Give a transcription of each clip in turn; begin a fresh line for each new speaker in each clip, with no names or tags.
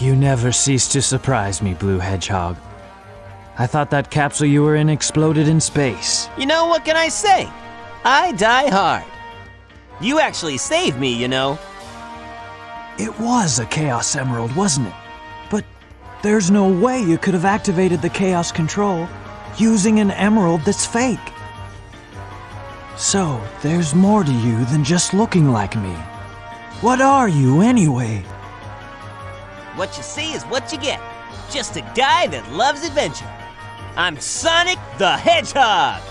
You never cease to surprise me, Blue Hedgehog. I thought that capsule you were in exploded in space.
You know, what can I say? I die hard. You actually saved me, you know.
It was a Chaos Emerald, wasn't it? But there's no way you could have activated the Chaos Control using an emerald that's fake. So, there's more to you than just looking like me. What are you, anyway?
What you see is what you get. Just a guy that loves adventure. I'm Sonic the Hedgehog!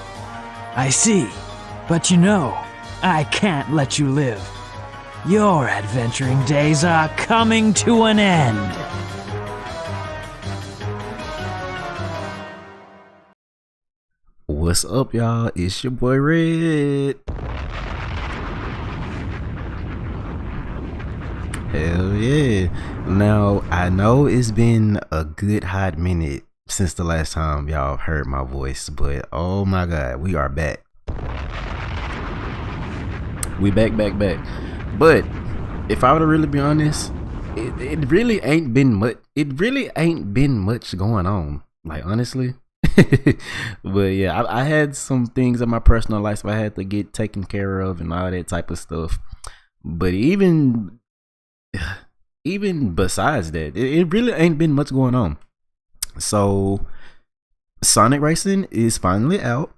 I see. But you know, I can't let you live. Your adventuring days are coming to an end.
What's up, y'all? It's your boy Red. Hell yeah. Now, I know it's been a good hot minute since the last time y'all heard my voice, but oh my god, we are back. We back. But if I were to really be honest, it really ain't been much. It really ain't been much going on. Like, honestly. But yeah, I had some things in my personal life I had to get taken care of and all that type of stuff. But even besides that, it really ain't been much going on. So Sonic Racing is finally out.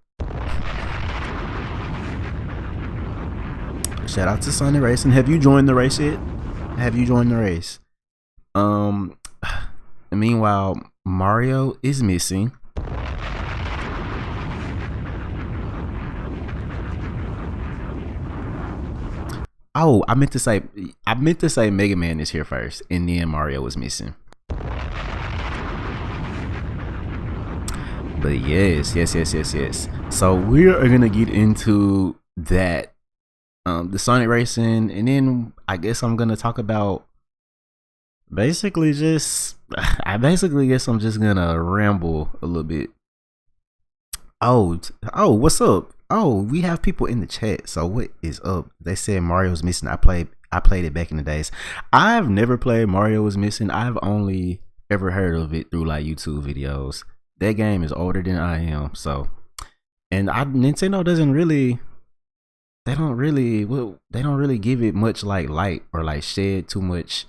Shout out to Sonic Racing. Have you joined the race yet? Meanwhile, Mario is missing. Oh, I meant to say Mega Man is here first, and then Mario was missing. But yes. So we are gonna get into that, the Sonic Racing, and then I guess I'm gonna talk about basically just. I basically guess I'm just gonna ramble a little bit. Oh, what's up? Oh, we have people in the chat. So what is up? They said Mario's missing. I played it back in the days. I've never played Mario was missing. I've only ever heard of it through like YouTube videos. That game is older than I am. So, and Nintendo doesn't really. They don't really give it much like light or like shed too much.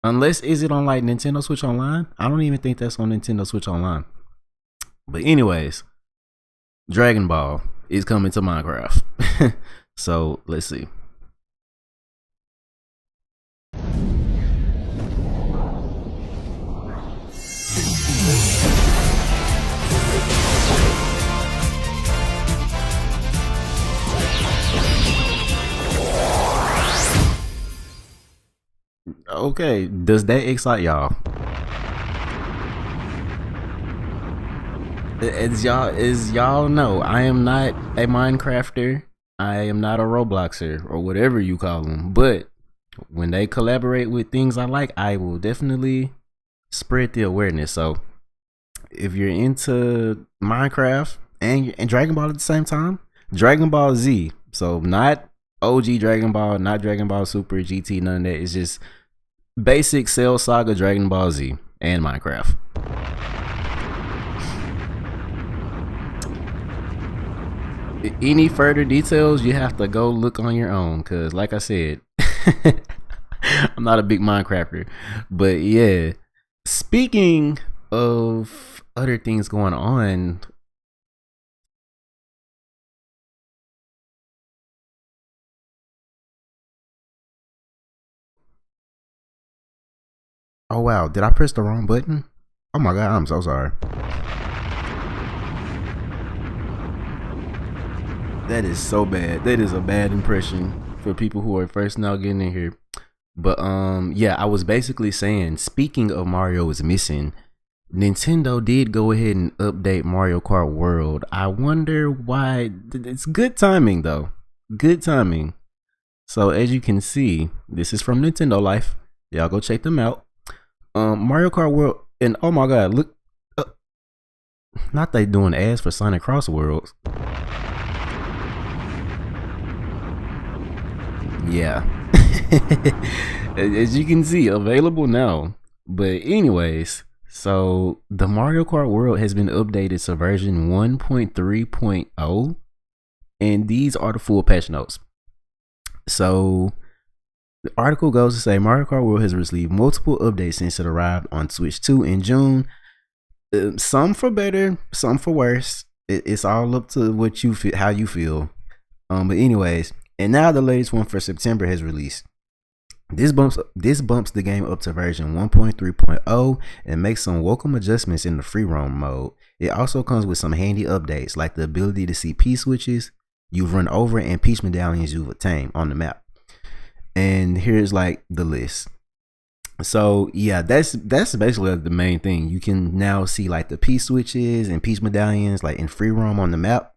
Unless is it on like Nintendo Switch Online? I don't even think that's on Nintendo Switch Online. But anyways, Dragon Ball is coming to Minecraft. So let's see. Okay, does that excite y'all? As y'all know, I am not a Minecrafter. I am not a Robloxer or whatever you call them. But when they collaborate with things I like, I will definitely spread the awareness. So if you're into Minecraft and Dragon Ball at the same time, Dragon Ball Z. So not OG Dragon Ball, not Dragon Ball Super, GT, none of that. It's just basic Cell Saga Dragon Ball Z and Minecraft. Any further details, you have to go look on your own, because like I said, I'm not a big Minecrafter. But yeah, speaking of other things going on, oh wow, did I press the wrong button? Oh my god, I'm so sorry. That is so bad. That is a bad impression for people who are first now getting in here. But yeah, I was basically saying, speaking of Mario is missing, Nintendo did go ahead and update Mario Kart World. I wonder why. It's good timing though. Good timing. So as you can see, this is from Nintendo Life. Y'all go check them out. Mario Kart World, and oh my god, look, not they doing ads for Sonic Cross Worlds. Yeah. As you can see, available now. But anyways, so the Mario Kart world has been updated to version 1.3.0, and these are the full patch notes. So the article goes to say Mario Kart World has received multiple updates since it arrived on Switch 2 in June. Some for better, some for worse. It's all up to what you feel, how you feel. But anyways, and now the latest one for September has released. This bumps the game up to version 1.3.0 and makes some welcome adjustments in the free roam mode. It also comes with some handy updates like the ability to see P-switches you've run over and Peach medallions you've attained on the map. And here's like the list. So yeah, that's basically the main thing. You can now see like the P-switches and Peach medallions like in free roam on the map.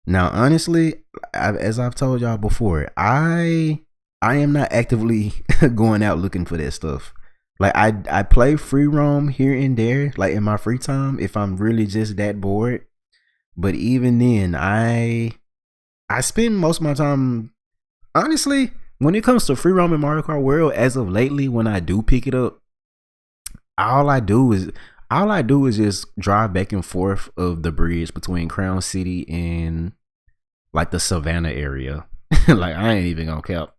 Now honestly, as I've told y'all before, I am not actively going out looking for that stuff. Like I play free roam here and there, like in my free time if I'm really just that bored. But even then, I spend most of my time, honestly, when it comes to free roam in Mario Kart World, as of lately, when I do pick it up, all I do is just drive back and forth of the bridge between Crown City and like the Savannah area. Like I ain't even gonna count.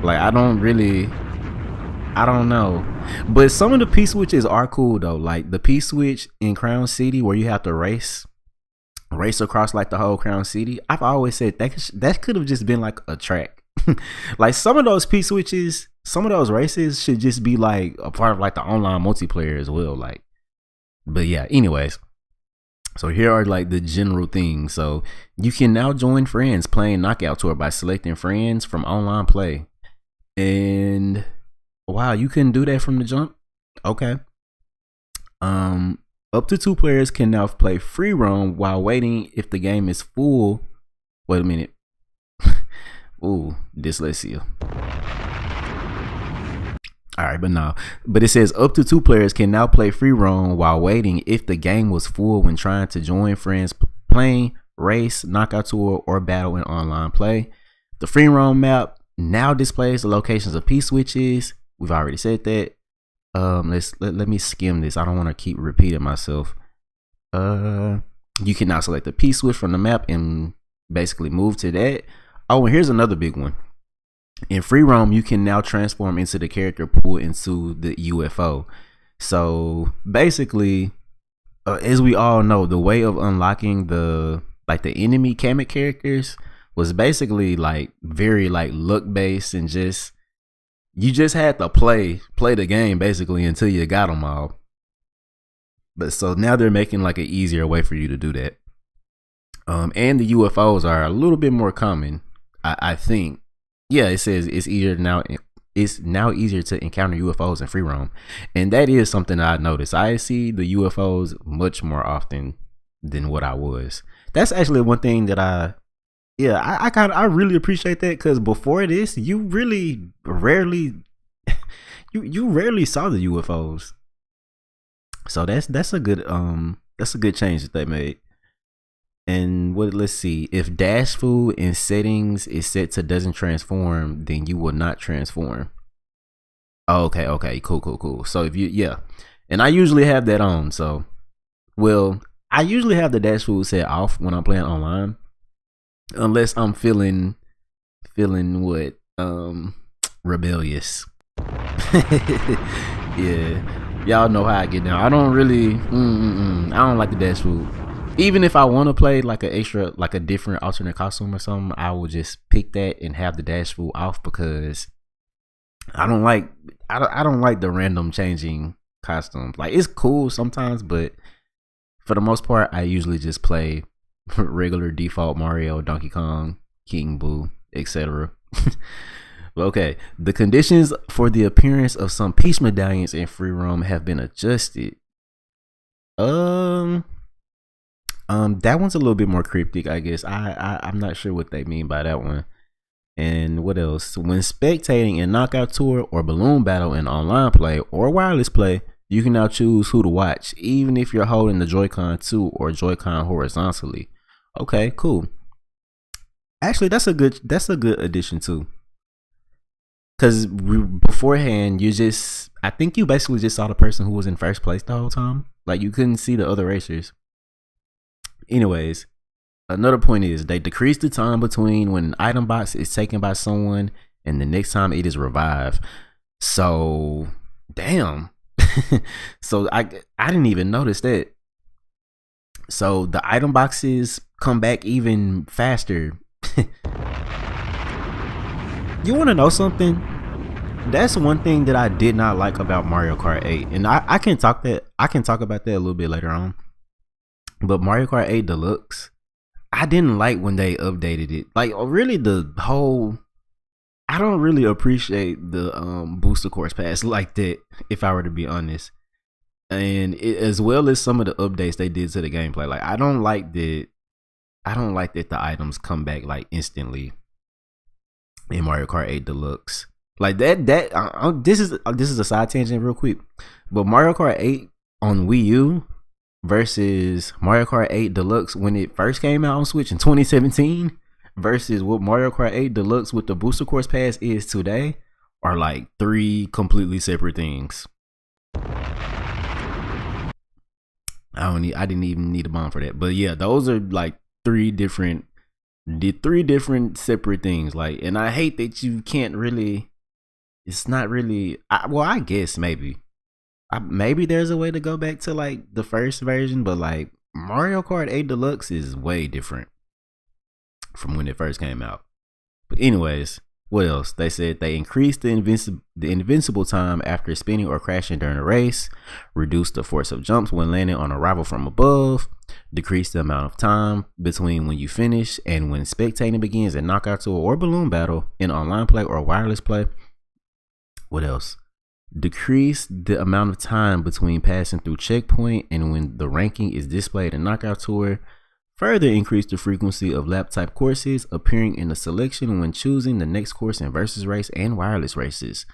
Like I don't know, but some of the P-switches are cool though. Like the P-switch in Crown City where you have to race across like the whole Crown City. I've always said that could have just been like a track. Like some of those P-switches, some of those races should just be like a part of like the online multiplayer as well. Like, but yeah, anyways. So here are like the general things. So you can now join friends playing Knockout Tour by selecting friends from online play. And wow, you couldn't do that from the jump? Okay. Up to 2 players can now play free roam while waiting if the game is full. Wait a minute. Ooh, dyslexia. Alright, but it says up to 2 players can now play free roam while waiting if the game was full when trying to join friends playing race, knockout tour, or battle in online play. The free roam map now displays the locations of P-switches. We've already said that. Let me skim this. I don't want to keep repeating myself. You can now select the P-switch from the map and basically move to that. Oh, and here's another big one. In free roam, you can now transform into the character pool into the UFO. So basically, as we all know, the way of unlocking the enemy Kamek characters was basically like very like luck based and just you just had to play the game basically until you got them all. But so now they're making like an easier way for you to do that. And the UFOs are a little bit more common, I think. Yeah, it says it's easier now. It's now easier to encounter UFOs in free roam, and that is something I noticed. I see the UFOs much more often than what I was. That's actually one thing that I really appreciate that, because before this, you really rarely you rarely saw the UFOs. So that's a good change that they made. And let's see, if dash food in settings is set to doesn't transform, then you will not transform. Oh, okay, cool. So if and I usually have that on. So, well, I usually have the dash food set off when I'm playing online, unless I'm feeling what rebellious. Yeah, y'all know how I get down. I don't really, I don't like the dash food. Even if I want to play like a different alternate costume or something, I will just pick that and have the dash food off, because I don't like the random changing costumes. Like, it's cool sometimes, but for the most part, I usually just play regular default Mario, Donkey Kong, King Boo, etc. Okay, the conditions for the appearance of some Peach medallions in free roam have been adjusted. That one's a little bit more cryptic, I guess. I'm not sure what they mean by that one. And what else? When spectating in Knockout Tour or Balloon Battle in online play or wireless play, you can now choose who to watch, even if you're holding the Joy-Con 2 or Joy-Con horizontally. Okay, cool. Actually, that's a good addition too. because beforehand I think you basically just saw the person who was in first place the whole time. Like you couldn't see the other racers. Anyways, another point is they decrease the time between when an item box is taken by someone and the next time it is revived. So damn. So I didn't even notice that. So the item boxes come back even faster. You want to know something? That's one thing that I did not like about Mario Kart 8, and I can talk about that a little bit later on. But Mario Kart 8 Deluxe, I didn't like when they updated it. Like really, I don't really appreciate the booster course pass like that, if I were to be honest. And as well as some of the updates they did to the gameplay, like I don't like that the items come back like instantly in Mario Kart 8 Deluxe. Like this is a side tangent real quick, but Mario Kart 8 on Wii U versus Mario Kart 8 Deluxe when it first came out on Switch in 2017 versus what Mario Kart 8 Deluxe with the booster course pass is today are like three completely separate things. I didn't even need a bomb for that, but yeah, those are like three different separate things. Like, and I hate that you can't really. It's not really. I guess maybe there's a way to go back to like the first version, but like Mario Kart 8 Deluxe is way different from when it first came out. But anyways, what else? They said they increased the invincible time after spinning or crashing during a race, reduced the force of jumps when landing on a rival from above, decreased the amount of time between when you finish and when spectating begins in knockout tour or balloon battle in online play or wireless play. What else? Decrease the amount of time between passing through checkpoint and when the ranking is displayed in knockout tour. Further increase the frequency of lap type courses appearing in the selection when choosing the next course in versus race and wireless races.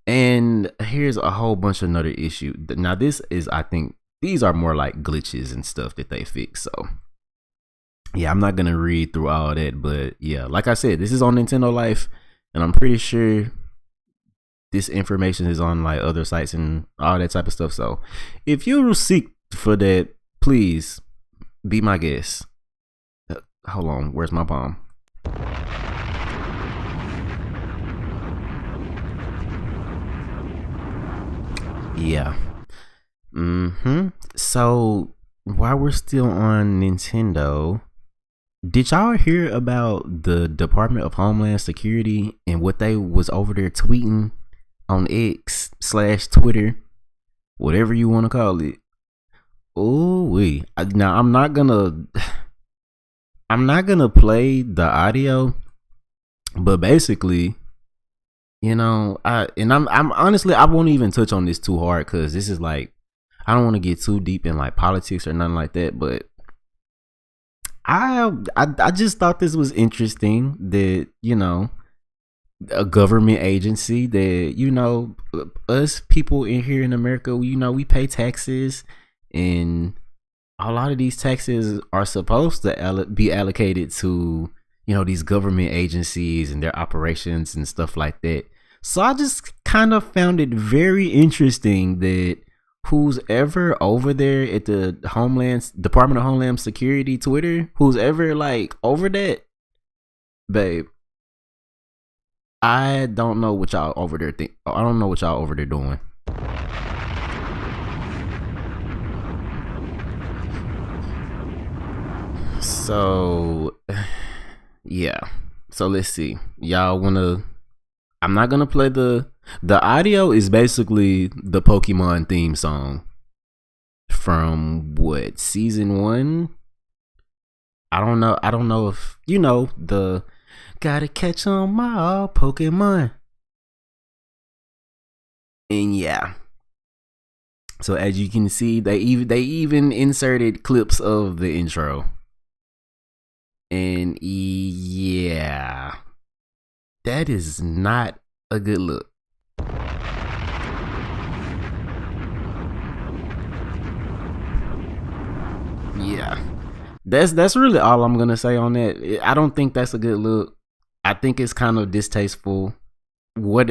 And here's a whole bunch of another issue. Now this is, I think these are more like glitches and stuff that they fix. So yeah, I'm not gonna read through all that, but yeah, like I said, this is on Nintendo Life, and I'm pretty sure this information is on like other sites and all that type of stuff. So if you seek for that, please be my guest. Hold on, where's my bomb? Yeah. So while we're still on Nintendo, did y'all hear about the Department of Homeland Security and what they was over there tweeting on X/Twitter, whatever you want to call it? Oh, now I'm not gonna play the audio, but basically, you know, I'm honestly, I won't even touch on this too hard because this is like, I don't want to get too deep in like politics or nothing like that. But I just thought this was interesting that, you know, a government agency that, you know, us people in here in America, you know, we pay taxes, and a lot of these taxes are supposed to be allocated to, you know, these government agencies and their operations and stuff like that. So I just kind of found it very interesting that who's ever over there at the Department of Homeland Security Twitter, who's ever like over that, babe, I don't know what y'all over there think. I don't know what y'all over there doing. So yeah, so let's see. Y'all wanna? I'm not gonna play the audio. Is basically the Pokemon theme song from what, season 1? I don't know if you know the gotta catch 'em all Pokemon. And yeah, so as you can see, they even inserted clips of the intro. And yeah, that is not a good look. Yeah, that's really all I'm gonna say on that. I don't think that's a good look. I think it's kind of distasteful. what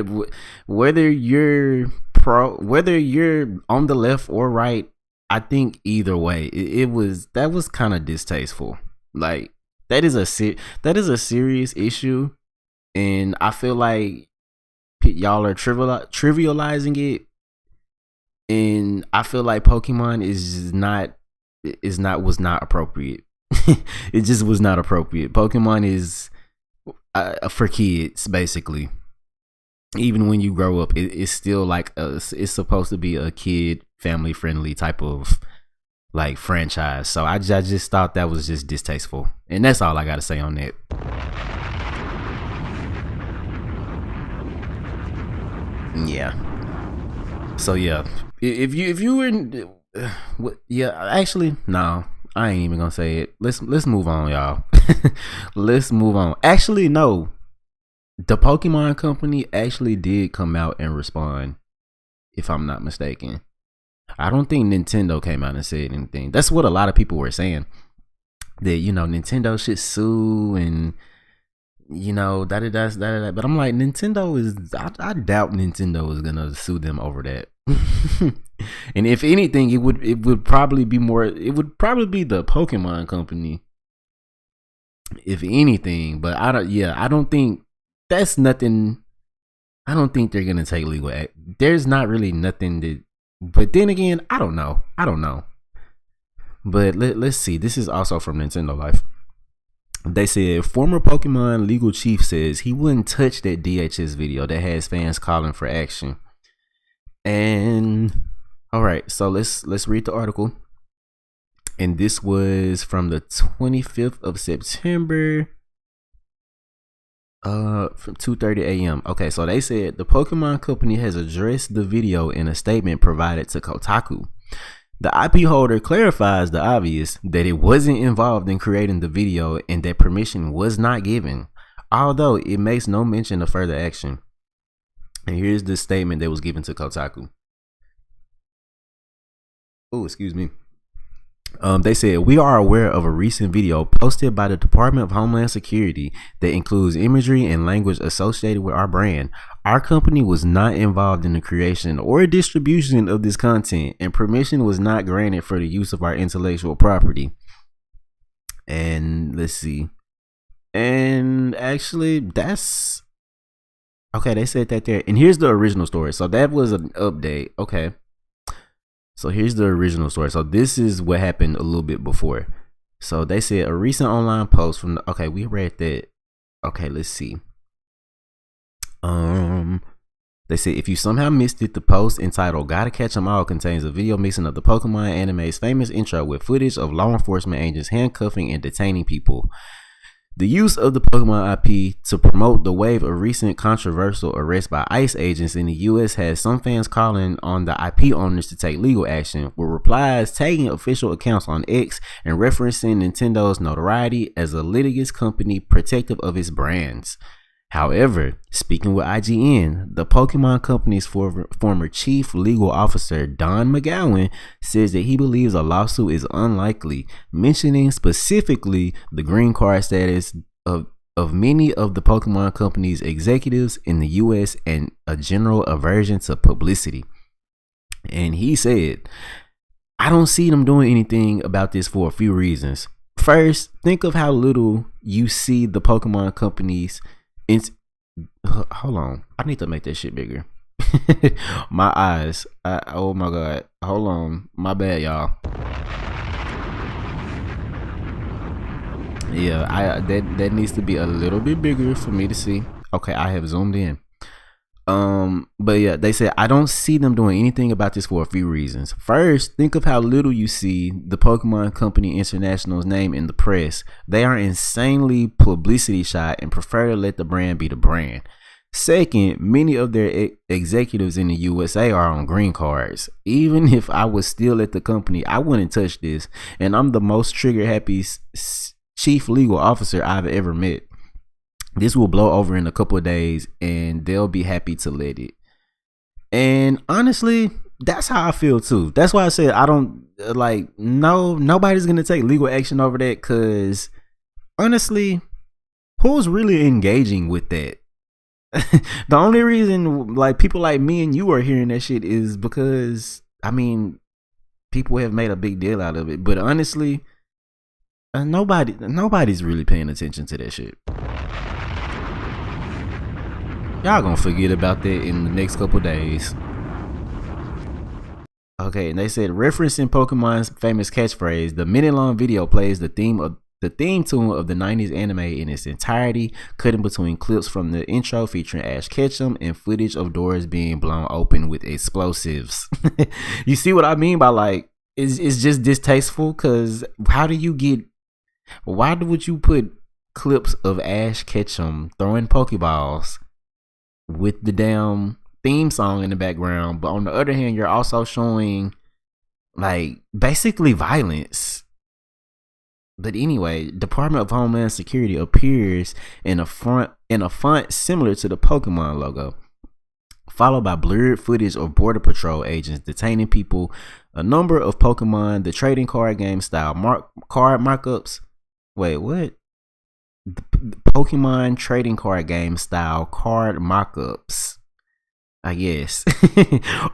whether you're whether you're on the left or right, I think either way, that was kind of distasteful. Like that is a serious issue, and I feel like y'all are trivializing it, and I feel like Pokemon was not appropriate. It just was not appropriate. Pokemon is for kids, basically. Even when you grow up, it's still like it's supposed to be a kid family friendly type of like franchise. So I just thought that was just distasteful, and that's all I got to say on that. Yeah. So yeah, if you were in, yeah, actually no, I ain't even gonna say it. Let's move on, y'all. Let's move on. Actually, no, the Pokemon Company actually did come out and respond, if I'm not mistaken. I don't think Nintendo came out and said anything. That's what a lot of people were saying, that Nintendo should sue and that. But I'm like, Nintendo is. I doubt Nintendo is gonna sue them over that. And if anything, it would probably be more. It would probably be the Pokemon Company, if anything. But I don't think that's nothing. I don't think they're gonna take legal act. There's not really nothing that. But then again, I don't know. But let's see. This is also from Nintendo Life. They said former Pokemon legal chief says he wouldn't touch that DHS video that has fans calling for action. And all right, so let's read the article. And this was from the 25th of September, from 2:30 a.m. Okay, so they said the Pokemon Company has addressed the video in a statement provided to Kotaku. The IP holder clarifies the obvious, that it wasn't involved in creating the video and that permission was not given, although it makes no mention of further action. And here's the statement that was given to Kotaku. Oh, excuse me. They said, we are aware of a recent video posted by the Department of Homeland Security that includes imagery and language associated with our brand. Our company was not involved in the creation or distribution of this content, and permission was not granted for the use of our intellectual property. And let's see. And actually, that's okay. They said that there. And here's the original story. So that was an update. Okay. So here's the original story. So this is what happened a little bit before. So they said a recent online post from okay, we read that. Okay, let's see. They said if you somehow missed it, the post entitled "Gotta Catch 'Em All" contains a video mixing of the Pokemon anime's famous intro with footage of law enforcement agents handcuffing and detaining people. The use of the Pokemon IP to promote the wave of recent controversial arrests by ICE agents in the US has some fans calling on the IP owners to take legal action, with replies tagging official accounts on X and referencing Nintendo's notoriety as a litigious company protective of its brands. However, speaking with IGN, the Pokemon Company's former chief legal officer, Don McGowan, says that he believes a lawsuit is unlikely, mentioning specifically the green card status of many of the Pokemon Company's executives in the US and a general aversion to publicity. And he said, I don't see them doing anything about this for a few reasons. First, think of how little you see the Pokemon Company's hold on, I need to make that shit bigger. My eyes. Oh my god. Hold on. My bad, y'all. Yeah, that needs to be a little bit bigger for me to see. Okay, I have zoomed in. But yeah, they said I don't see them doing anything about this for a few reasons. First, think of how little you see the Pokemon Company International's name in the press. They are insanely publicity shy and prefer to let the brand be the brand. Second, many of their executives in the USA are on green cards. Even if I was still at the company, I wouldn't touch this. And I'm the most trigger happy chief legal officer I've ever met. This will blow over in a couple of days and they'll be happy to let it. And honestly, that's how I feel too. That's why I said I don't nobody's gonna take legal action over that, because honestly, who's really engaging with that? The only reason like people like me and you are hearing that shit is because I mean people have made a big deal out of it, but honestly, nobody's really paying attention to that shit. Y'all gonna forget about that in the next couple days. Okay, and they said referencing Pokemon's famous catchphrase, the minute-long video plays the theme tune of the 90s anime in its entirety, cutting between clips from the intro featuring Ash Ketchum and footage of doors being blown open with explosives. You see what I mean by like it's just distasteful, cause why would you put clips of Ash Ketchum throwing Pokeballs with the damn theme song in the background, but on the other hand, you're also showing like basically violence. But anyway, Department of Homeland Security appears in a font similar to the Pokemon logo, followed by blurred footage of Border Patrol agents detaining people. A number of Pokemon, the trading card game style card markups. Wait, what? The Pokemon trading card game style card markups, I guess,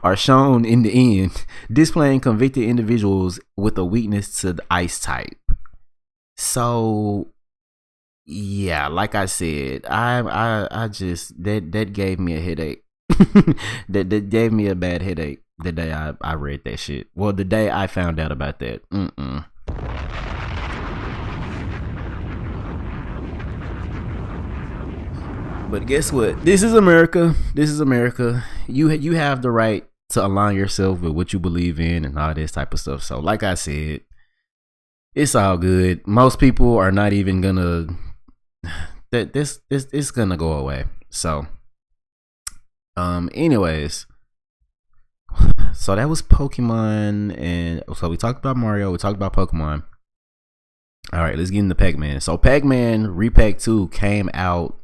are shown in the end, displaying convicted individuals with a weakness to the ice type. So, yeah, like I said, I just that gave me a headache. that gave me a bad headache the day I read that shit. Well, the day I found out about that. But guess what? This is America. This is America. You have the right to align yourself with what you believe in and all this type of stuff. So, like I said, it's all good. Most people are not even gonna this it's gonna go away. So, anyways, so that was Pokemon, and so we talked about Mario. We talked about Pokemon. All right, let's get into Pac-Man. So Pac-Man Repack 2 came out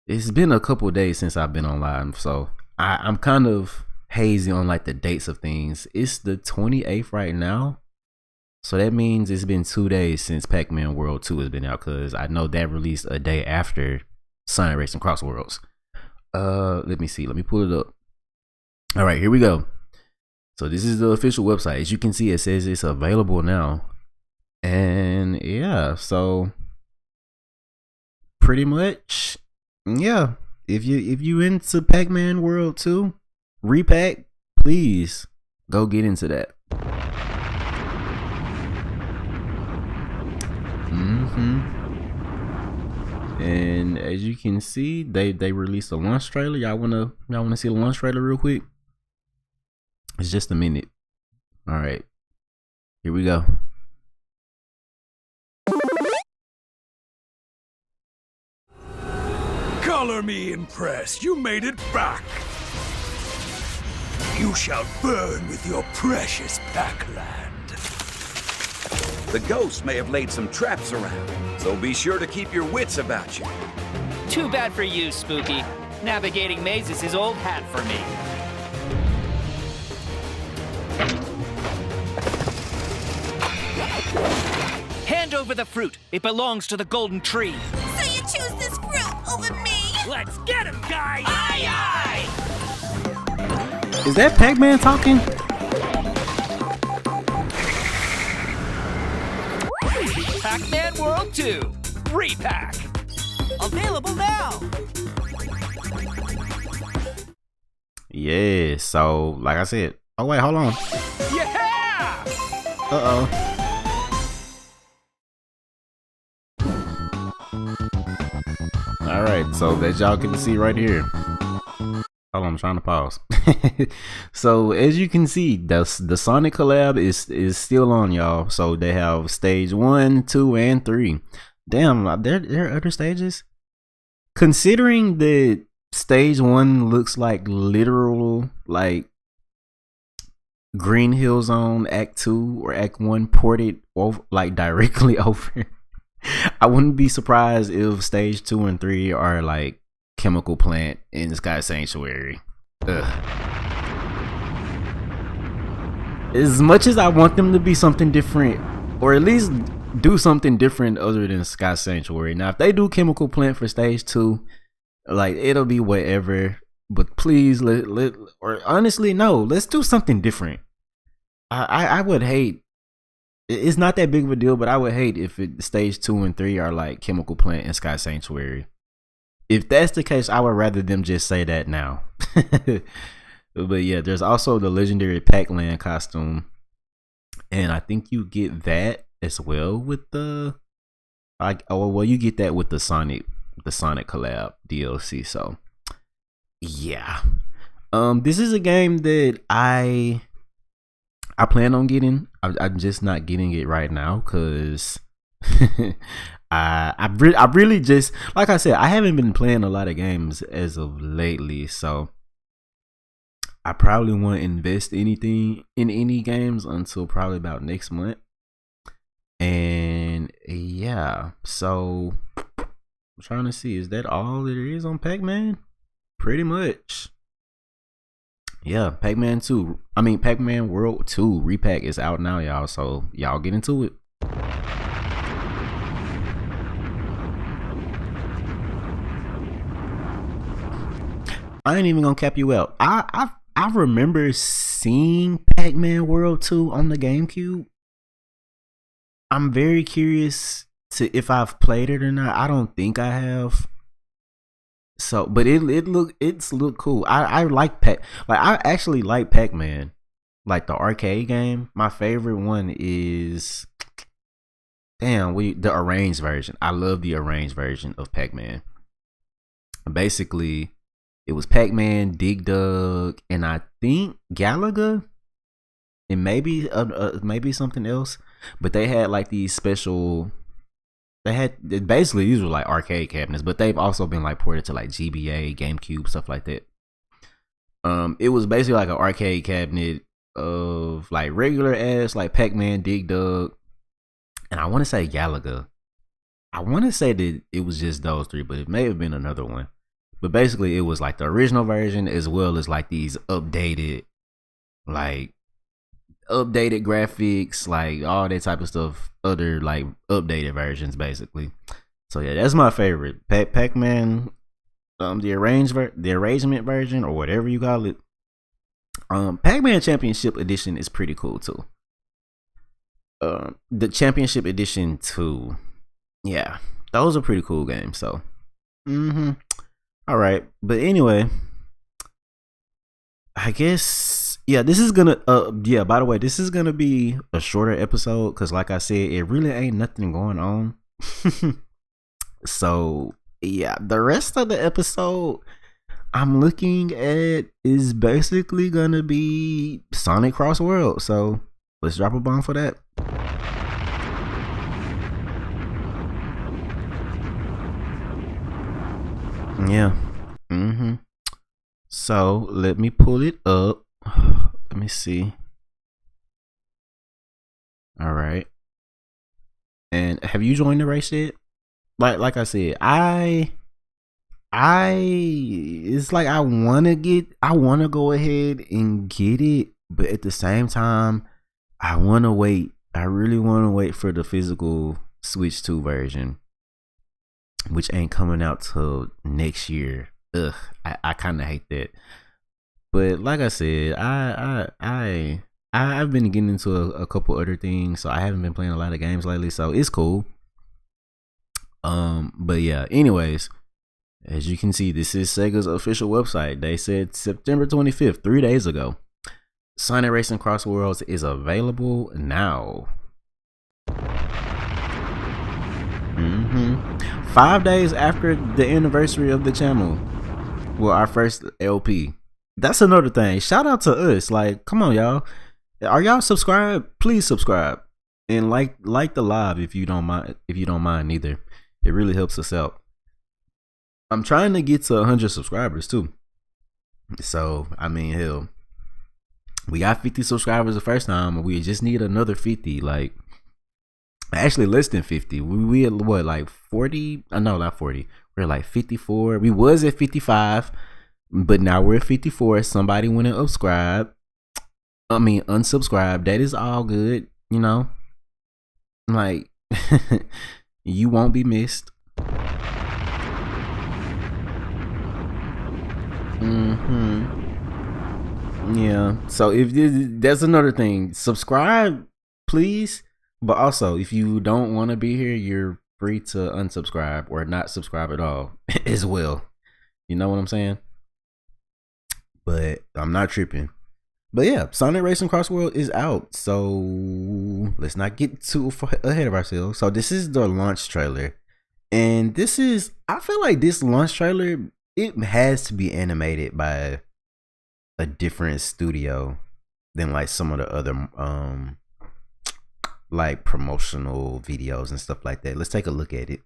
it's been a couple days since I've been online, so I'm kind of hazy on like the dates of things. It's the 28th right now, so that means it's been 2 days since Pac-Man World 2 has been out, because I know that released a day after Sonic Racing Cross Worlds. Let me see, let me pull it up. All right, here we go. So this is the official website. As you can see, it says it's available now. And yeah, so pretty much, yeah. If you into Pac-Man World 2 Repack, please go get into that. And as you can see, they released a launch trailer. Y'all wanna see the launch trailer real quick? It's just a minute. All right, here we go.
Color me impressed. You made it back. You shall burn with your precious Pac-Land.
The ghosts may have laid some traps around, so be sure to keep your wits about you.
Too bad for you, Spooky. Navigating mazes is old hat for me. Hand over the fruit. It belongs to the golden tree.
So you choose this fruit over me?
Let's get him, guys! Aye,
Is that Pac-Man talking?
aye! Pac-Man World 2. Repack. Available now.
Yeah, so like I said. Oh wait, hold on.
Yeah!
Uh-oh. Alright, so as y'all can see right here. Hold on, I'm trying to pause. So as you can see, the Sonic collab is still on, y'all. So they have stage 1, 2, and 3. Damn, there are other stages? Considering that stage 1 looks like literal like Green Hill Zone Act 2 or Act 1 ported over, like directly over. I wouldn't be surprised if stage 2 and 3 are like Chemical Plant in Sky Sanctuary. Ugh. As much as I want them to be something different, or at least do something different other than Sky Sanctuary. Now, if they do Chemical Plant for stage 2, like it'll be whatever. But please, or honestly, no, let's do something different. I would hate. It's not that big of a deal, but I would hate if stage 2 and 3 are like Chemical Plant and Sky Sanctuary. If that's the case, I would rather them just say that now. But yeah, there's also the legendary Pac-Land costume, and I think you get that as well with the. You get that with the Sonic collab DLC. So yeah, this is a game that I plan on getting. I'm just not getting it right now because I really just, like I said, I haven't been playing a lot of games as of lately, so I probably won't invest anything in any games until probably about next month. And yeah, so I'm trying to see, is that all there is on Pac-Man? Pretty much. Yeah, Pac-Man World 2 repack is out now, y'all, so y'all get into it. I ain't even gonna cap you out. I remember seeing Pac-Man World 2 on the GameCube. I'm very curious to if I've played it or not. I don't think I have. So, but it's look cool. I like I actually like Pac-Man, like the arcade game. My favorite one is the arranged version. I love the arranged version of Pac-Man. Basically, it was Pac-Man, Dig Dug, and I think Galaga, and maybe something else. But they had like these special. Basically these were like arcade cabinets, but they've also been like ported to like GBA, GameCube, stuff like that. It was basically like an arcade cabinet of like regular ass like Pac-Man, Dig Dug, and I want to say Galaga. I want to say that it was just those three, but it may have been another one. But basically, it was like the original version as well as like these updated graphics, like all that type of stuff, other like updated versions basically. So yeah, that's my favorite. Pac-Man, the arrangement version or whatever you call it. Pac-Man Championship Edition is pretty cool too. The Championship Edition 2, yeah, those are pretty cool games. So all right, but anyway, I guess, yeah, this is gonna by the way, this is gonna be a shorter episode because like I said, it really ain't nothing going on. So yeah, the rest of the episode I'm looking at is basically gonna be Sonic Cross World. So let's drop a bomb for that. Yeah. So let me pull it up. Let me see. All right. And have you joined the race yet? Like I said, it's like I want to go ahead and get it, but at the same time, I want to wait. I really want to wait for the physical Switch 2 version, which ain't coming out till next year. Ugh, I kind of hate that. But like I said, I've been getting into a couple other things, so I haven't been playing a lot of games lately, so it's cool. But yeah, anyways, as you can see, this is Sega's official website. They said September 25th, 3 days ago, Sonic Racing Cross Worlds is available now. 5 days after the anniversary of the channel, well, our first LP. That's another thing. Shout out to us. Like, come on, y'all. Are y'all subscribed? Please subscribe and like the live if you don't mind. If you don't mind either, it really helps us out. I'm trying to get to 100 subscribers too. So I mean, hell, we got 50 subscribers the first time, and we just need another 50. Like, actually less than 50. We had what, like 40? No, not 40. We're like 54. We was at 55, but now we're at 54. Somebody went and unsubscribed. That is all good, you know. Like, You won't be missed. Yeah. So if that's another thing, subscribe, please. But also, if you don't want to be here, you're free to unsubscribe or not subscribe at all as well. You know what I'm saying? But I'm not tripping. But yeah, Sonic Racing Cross World is out. So let's not get too ahead of ourselves. So this is the launch trailer. And this is, I feel like this launch trailer, it has to be animated by a different studio than like some of the other like promotional videos and stuff like that. Let's take a look at it.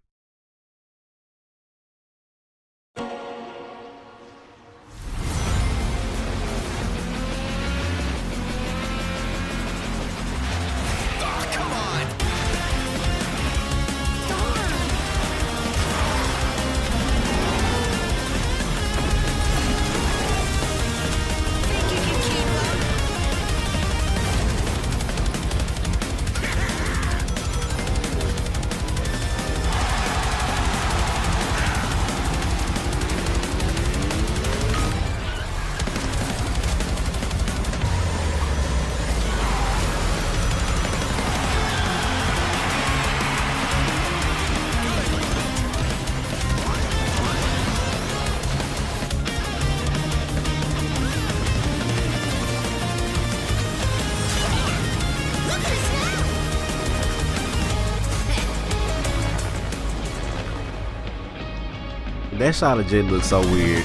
That shot of Jet looks so weird.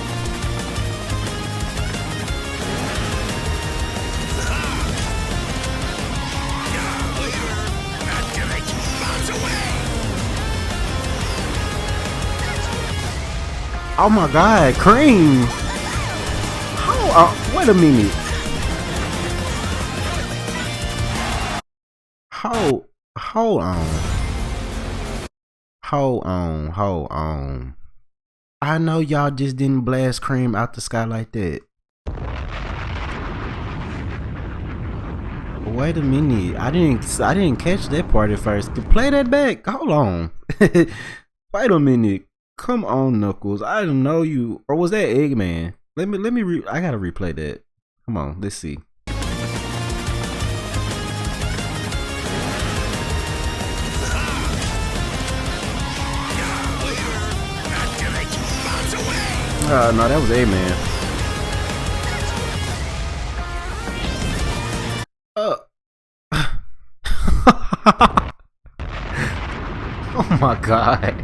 Oh my God, Cream! How? Wait a minute. Hold on. I know y'all just didn't blast Cream out the sky like that. Wait a minute. I didn't catch that part at first. Play that back. Hold on. Wait a minute. Come on, Knuckles. I don't know you. Or was that Eggman? I gotta replay that. Come on, let's see. No, that was Eggman. Oh my God.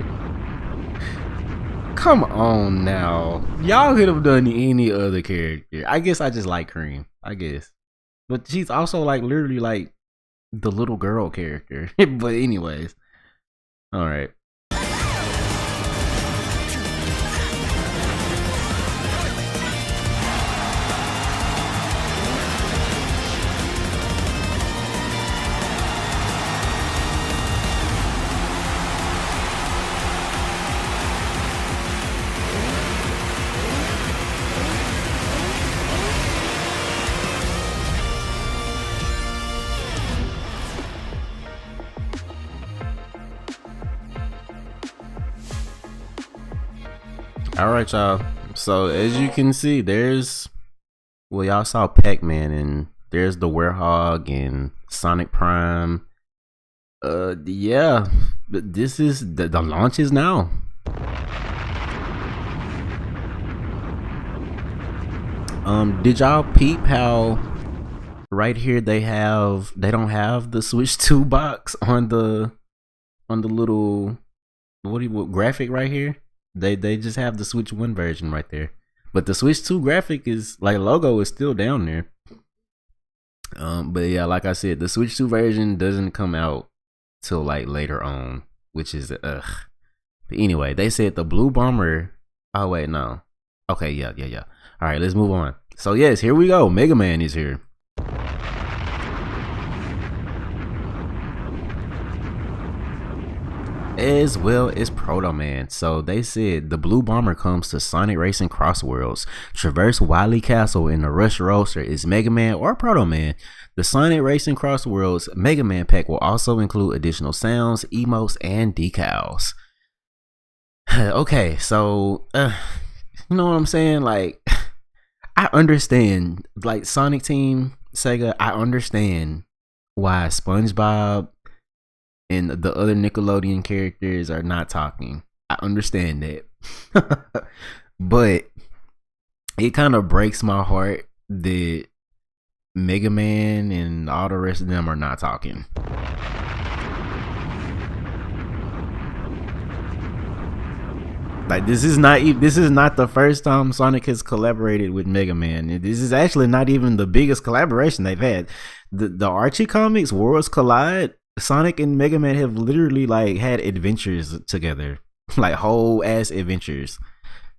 Come on now. Y'all could have done any other character. I guess I just like Cream. I guess. But she's also like literally like the little girl character. But anyways. Alright. Alright, y'all. So as you can see, y'all saw Pac-Man and there's the Werehog and Sonic Prime. Yeah, this is the launch is now. Did y'all peep how right here they don't have the Switch 2 box on the little what graphic right here? They just have the Switch 1 version right there. But the Switch 2 graphic is like logo is still down there. But yeah, like I said, the Switch 2 version doesn't come out till like later on, which is But anyway, they said the Blue Bomber. Oh wait, no. Okay, yeah. All right, let's move on. So yes, here we go. Mega Man is here. as well as Proto Man. So they said the Blue Bomber comes to Sonic Racing Cross Worlds. Traverse Wily Castle in the Rush Roadster is Mega Man or Proto Man. The Sonic Racing Cross Worlds Mega Man pack will also include additional sounds, emotes, and decals. Okay, so you know what I'm saying? Like, I understand, like Sonic Team, Sega, I understand why SpongeBob and the other Nickelodeon characters are not talking. I understand that. But it kind of breaks my heart that Mega Man and all the rest of them are not talking. Like, this is not the first time Sonic has collaborated with Mega Man. This is actually not even the biggest collaboration they've had. The Archie comics, Worlds Collide, Sonic and Mega Man have literally like had adventures together, like whole ass adventures,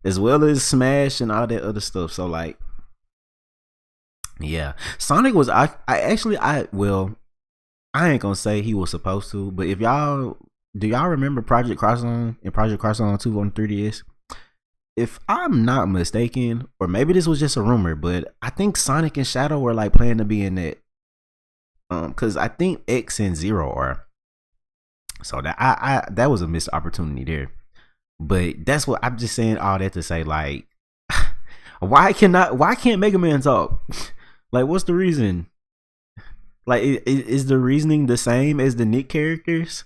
as well as Smash and all that other stuff. So like, yeah, Sonic was I ain't gonna say he was supposed to, but if y'all remember Project Cross Zone and Project Cross Zone 2 on 3DS? If I'm not mistaken, or maybe this was just a rumor, but I think Sonic and Shadow were like planning to be in that. Cause I think X and Zero are. So that was a missed opportunity there. But that's what I'm just saying all that to say, like, why can't Mega Man talk? Like, what's the reason? Like, is the reasoning the same as the Nick characters?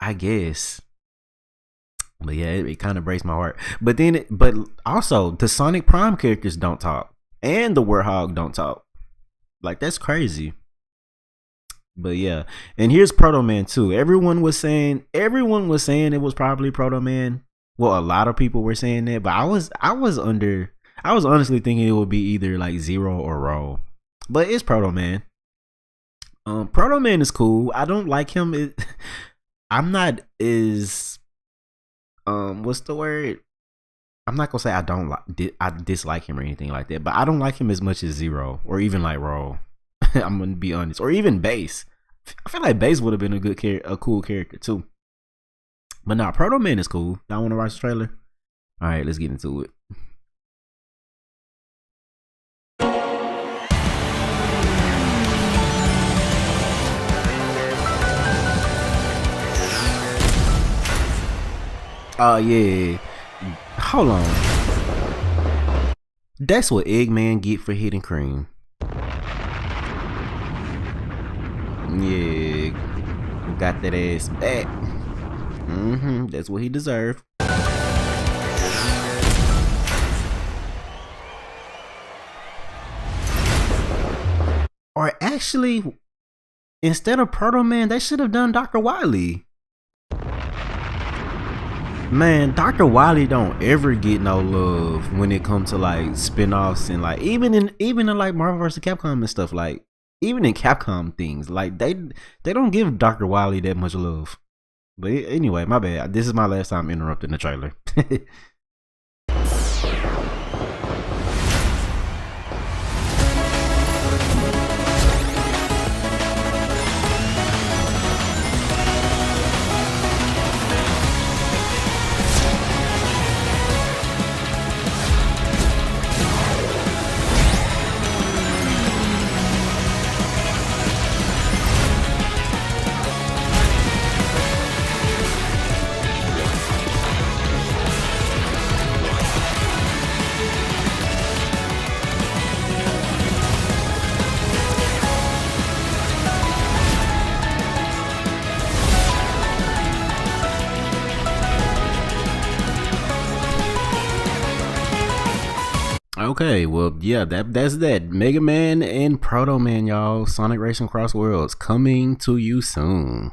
I guess. But yeah, it kind of breaks my heart. But also the Sonic Prime characters don't talk, and the Warthog don't talk. Like, that's crazy. But yeah, and here's Proto Man too. Everyone was saying it was probably Proto Man. Well, a lot of people were saying that, but I was honestly thinking it would be either like Zero or Roll. But it's Proto Man. Proto Man is cool. I don't like him. I'm not as what's the word? I'm not gonna say I dislike him or anything like that, but I don't like him as much as Zero or even like Roll. I'm gonna be honest, or even Bass. I feel like Bass would have been a cool character too. But nah, Proto Man is cool. Y'all want to watch the trailer? All right, let's get into it. Oh yeah. Hold on. That's what Eggman get for hitting Cream. Yeah, got that ass back. That's what he deserved. Or actually, instead of Proto Man, they should have done Dr. Wily. Man, Dr. Wily don't ever get no love when it comes to like spin-offs and like even in like Marvel vs. Capcom and stuff. Like, even in Capcom things, like they don't give Dr. Wily that much love. But anyway, my bad. This is my last time interrupting the trailer. Okay, well, yeah, that's that. Mega Man and Proto Man, y'all. Sonic Racing Cross Worlds coming to you soon.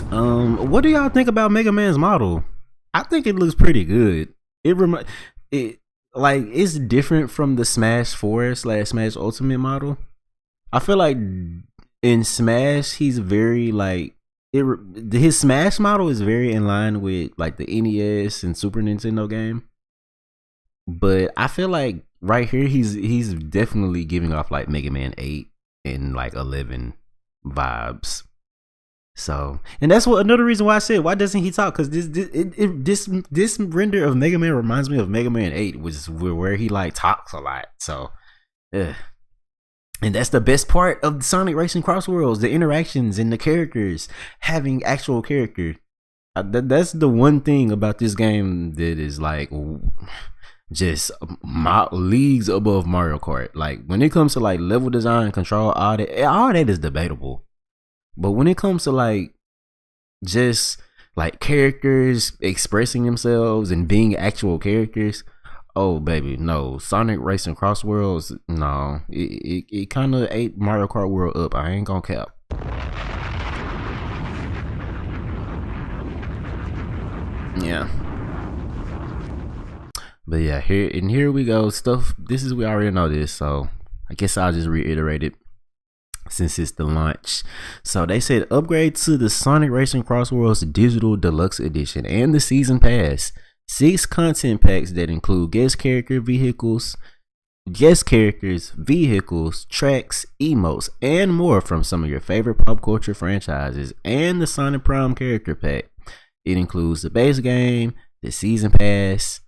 What do y'all think about Mega Man's model? I think it looks pretty good. It's different from the Smash 4 / Smash Ultimate model. I feel like in Smash he's very like his Smash model is very in line with like the NES and Super Nintendo game, but I feel like right here he's definitely giving off like Mega Man 8 and like 11 vibes. So, and that's what another reason why I said, why doesn't he talk? Because this render of Mega Man reminds me of Mega Man 8, which is where he like talks a lot. So, yeah. And that's the best part of the Sonic Racing Cross Worlds, the interactions and the characters having actual character. That's the one thing about this game that is like just leagues above Mario Kart. Like when it comes to like level design, control, all that is debatable. But when it comes to like just like characters expressing themselves and being actual characters, oh baby, no. Sonic Racing Cross Worlds, no. It kind of ate Mario Kart World up. I ain't gonna cap. Yeah. But yeah, here we go. Stuff, we already know this, so I guess I'll just reiterate it since it's the launch. So they said upgrade to the Sonic Racing Cross Worlds Digital Deluxe Edition and the Season Pass. 6 content packs that include guest characters, vehicles, tracks, emotes, and more from some of your favorite pop culture franchises, and the Sonic Prime character pack. It includes the base game, the Season Pass,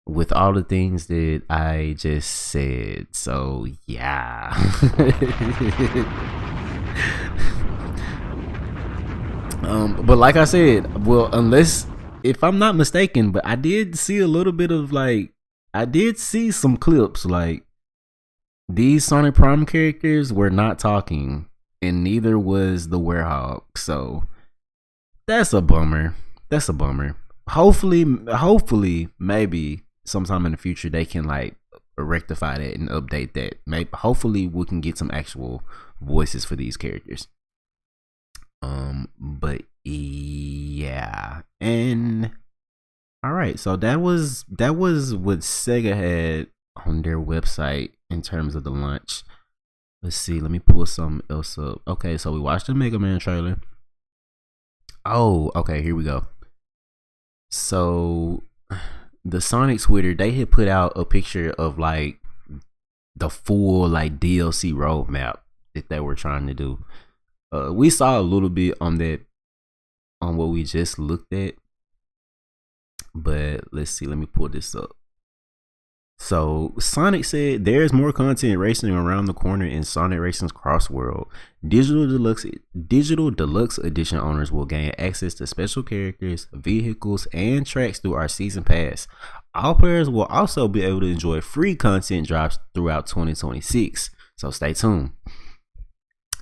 with all the things that I just said. So yeah. But like I said, well, unless, if I'm not mistaken, but I did see a little bit of like, I did see some clips like these Sonic Prime characters were not talking, and neither was the Werehog. So that's a bummer. Hopefully, maybe sometime in the future they can like rectify that and update that. Maybe, hopefully, we can get some actual voices for these characters. But yeah, and all right, so that was what Sega had on their website in terms of the launch. Let's see, let me pull something else up. Okay, so we watched the Mega Man trailer. Oh, okay, here we go. So the Sonic Twitter, they had put out a picture of like the full like DLC roadmap that they were trying to do. We saw a little bit on that, on what we just looked at, but let's see, let me pull this up. So Sonic said there's more content racing around the corner in Sonic Racing's Cross World. Digital Deluxe Edition owners will gain access to special characters, vehicles, and tracks through our Season Pass. All players will also be able to enjoy free content drops throughout 2026, so stay tuned.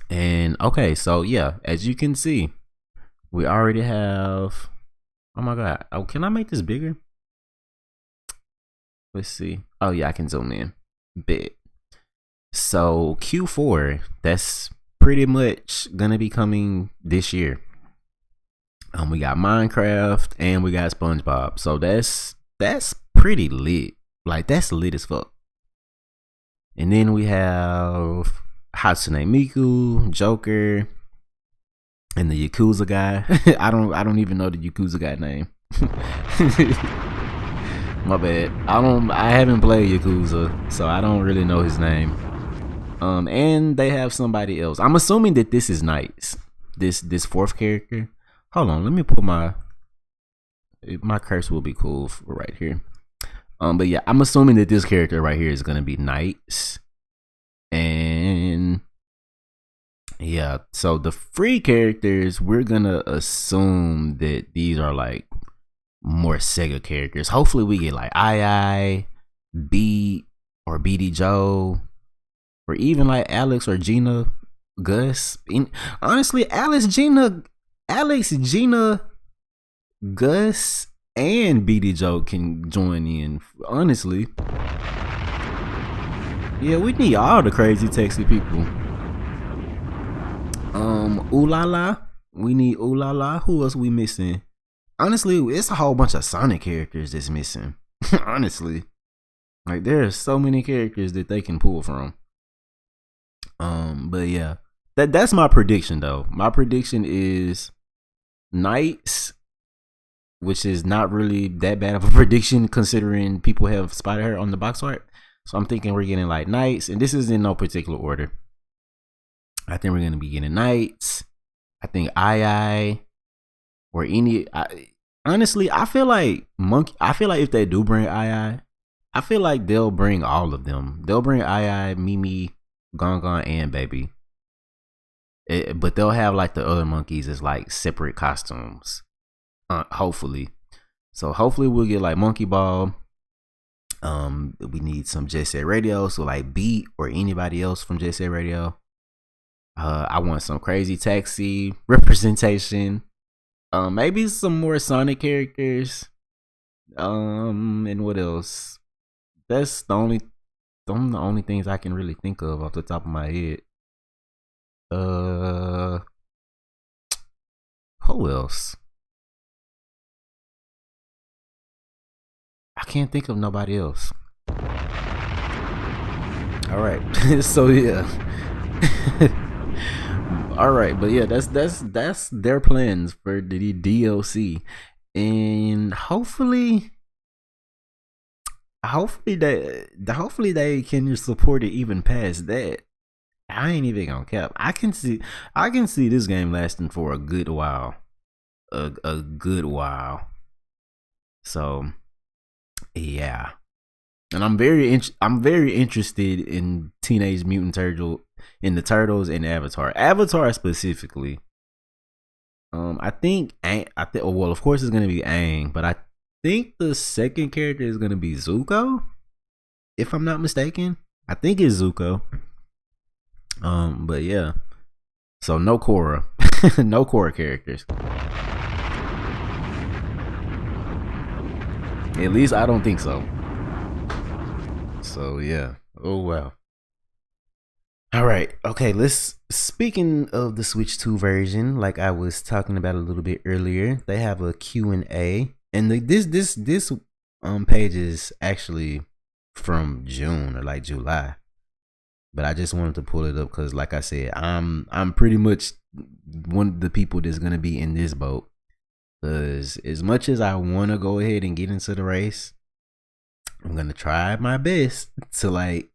And okay, so yeah, as you can see, we already have, oh my god, oh, can I make this bigger? Let's see. Oh yeah, I can zoom in. Bit. So Q4, that's pretty much gonna be coming this year. We got Minecraft and we got SpongeBob. So that's pretty lit. Like that's lit as fuck. And then we have Hatsune Miku, Joker, and the Yakuza guy. I don't even know the Yakuza guy name. My bad. I haven't played Yakuza, so I don't really know his name. And they have somebody else. I'm assuming that this is Knights. This fourth character. Hold on, let me put my cursor will be cool for right here. But yeah, I'm assuming that this character right here is gonna be Knights. And yeah, so the free characters, we're gonna assume that these are like more Sega characters. Hopefully we get like II, Beat, or BD Joe, or even like Alex or Gina, Gus. Honestly, Alex, Gina, Gus, and BD Joe can join in. Honestly, yeah, we need all the crazy Texas people. Ulala, we need Ulala. Who else we missing? Honestly, it's a whole bunch of Sonic characters that's missing. Honestly, like there are so many characters that they can pull from. But yeah, that's my prediction though. My prediction is Knights, which is not really that bad of a prediction considering people have spotted her on the box art. So I'm thinking we're getting like Knights, and this is in no particular order. I think we're gonna be getting Knights. I think I or any. Honestly, I feel like Monkey. I feel like if they do bring I feel like they'll bring all of them. They'll bring Mimi, Gongon, and Baby. But they'll have like the other monkeys as like separate costumes. Hopefully. So hopefully we'll get like Monkey Ball. We need some Jet Set Radio. So like Beat or anybody else from Jet Set Radio. I want some Crazy Taxi representation. Maybe some more Sonic characters. And what else? That's the only things I can really think of off the top of my head. Who else? I can't think of nobody else. All right. So yeah. All right, but yeah, that's their plans for the DLC, and hopefully they can support it even past that. I ain't even gonna cap. I can see this game lasting for a good while, a good while. So yeah, and I'm very interested in Teenage Mutant in the Turtles and Avatar specifically. I think well, of course it's gonna be Aang, but I think the second character is gonna be Zuko, if I'm not mistaken. I think it's Zuko. But yeah, so no Korra, no Korra characters. At least I don't think so. So yeah. Oh well. All right. Okay. Speaking of the Switch 2 version, like I was talking about a little bit earlier, they have a Q&A, and this page is actually from June or like July, but I just wanted to pull it up because, like I said, I'm pretty much one of the people that's gonna be in this boat. Because as much as I want to go ahead and get into the race, I'm gonna try my best to like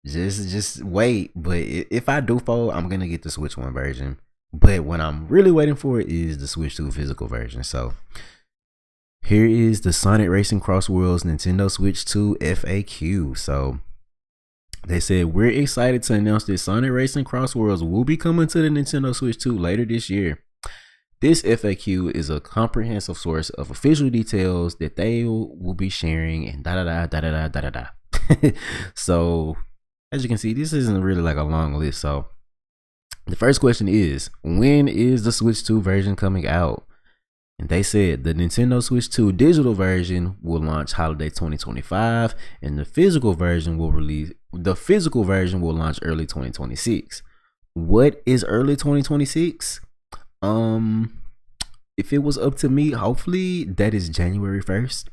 just wait. But if I do fold, I'm gonna get the Switch 1 version. But what I'm really waiting for is the Switch 2 physical version. So here is the Sonic Racing Cross Worlds Nintendo Switch 2 FAQ. So they said, we're excited to announce that Sonic Racing Cross Worlds will be coming to the Nintendo Switch 2 later this year. This FAQ is a comprehensive source of official details that they will be sharing and da. So as you can see, this isn't really like a long list. So the first question is, when is the Switch 2 version coming out? And they said the Nintendo Switch 2 digital version will launch holiday 2025, and the physical version will launch early 2026. What is early 2026? If it was up to me, hopefully that is January 1st.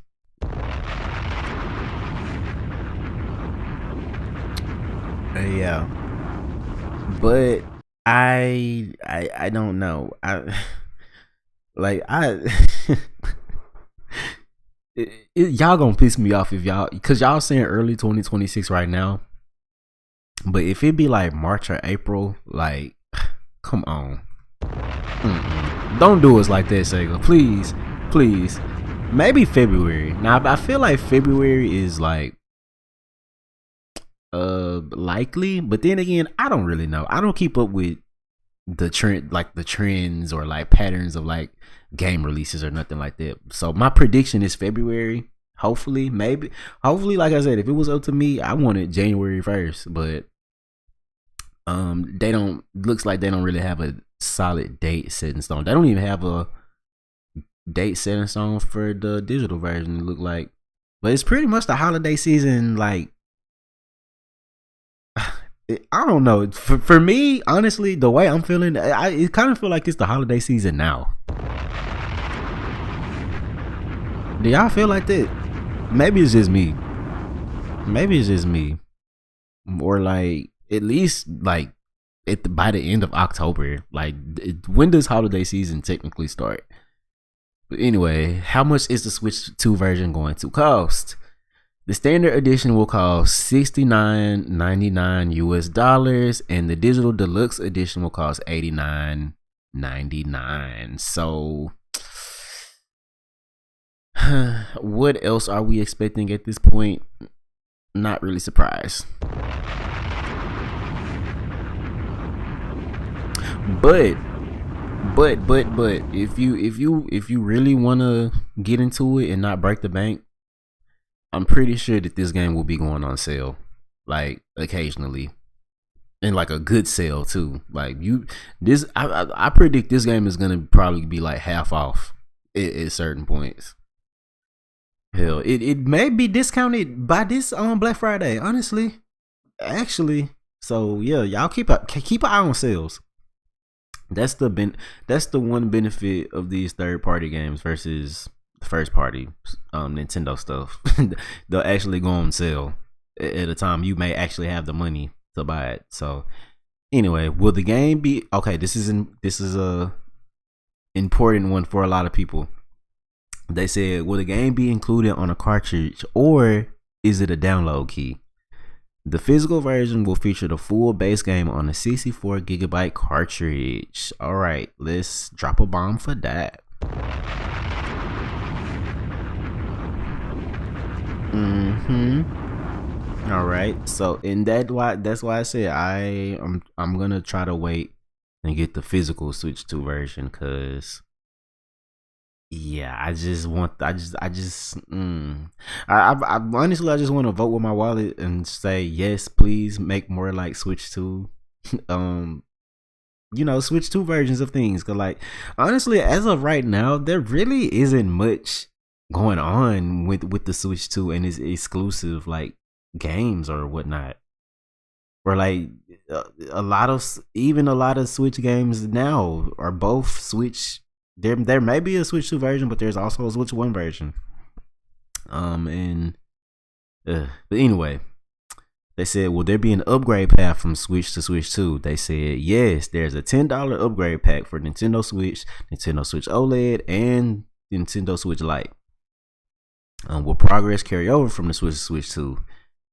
Yeah, but I don't know. Y'all gonna piss me off if cause y'all saying early 2026 right now. But if it be like March or April, like, come on. Don't do us like that, Sega. Please. Maybe February. Now I feel like February is like likely, but then again, I don't really know. I don't keep up with the trends or like patterns of like game releases or nothing like that. So my prediction is February. Hopefully, like I said, if it was up to me, I wanted January 1st, but looks like they don't really have a solid date set in stone. They don't even have a date set in stone for the digital version, it look like. But it's pretty much the holiday season. Like, I don't know. For me, honestly, the way I'm feeling, it kind of feel like it's the holiday season now. Do y'all feel like that? Maybe it's just me. Or like, at least like by the end of October. Like, when does holiday season technically start? But anyway, how much is the Switch 2 version going to cost? The standard edition will cost $69.99 US, and the digital deluxe edition will cost $89.99. So, what else are we expecting at this point? Not really surprised. But if you really want to get into it and not break the bank, I'm pretty sure that this game will be going on sale, like occasionally, and like a good sale too. Like I predict this game is gonna probably be like half off at certain points. Hell, it may be discounted by this on Black Friday. Honestly, actually, so yeah, y'all keep an eye on sales. That's the one benefit of these third party games versus first party Nintendo stuff. They'll actually go on sale at a time you may actually have the money to buy it. So anyway, will the game be okay? This is a important one for a lot of people. They said, will the game be included on a cartridge or is it a download key? The physical version will feature the full base game on a 64 gigabyte cartridge. All right, let's drop a bomb for that. All right, so that's why I said I'm gonna try to wait and get the physical Switch 2 version, cause yeah, I honestly just want to vote with my wallet and say yes, please make more like Switch 2 Switch 2 versions of things, cause like honestly as of right now there really isn't much going on with the Switch 2 and its exclusive like games or whatnot, or like a lot of Switch games now are both Switch. There may be a Switch 2 version, but there's also a Switch 1 version. But anyway, they said, will there be an upgrade path from Switch to Switch 2? They said, yes, there's a $10 upgrade pack for Nintendo Switch, Nintendo Switch OLED, and Nintendo Switch Lite. Will progress carry over from the Switch to Switch 2?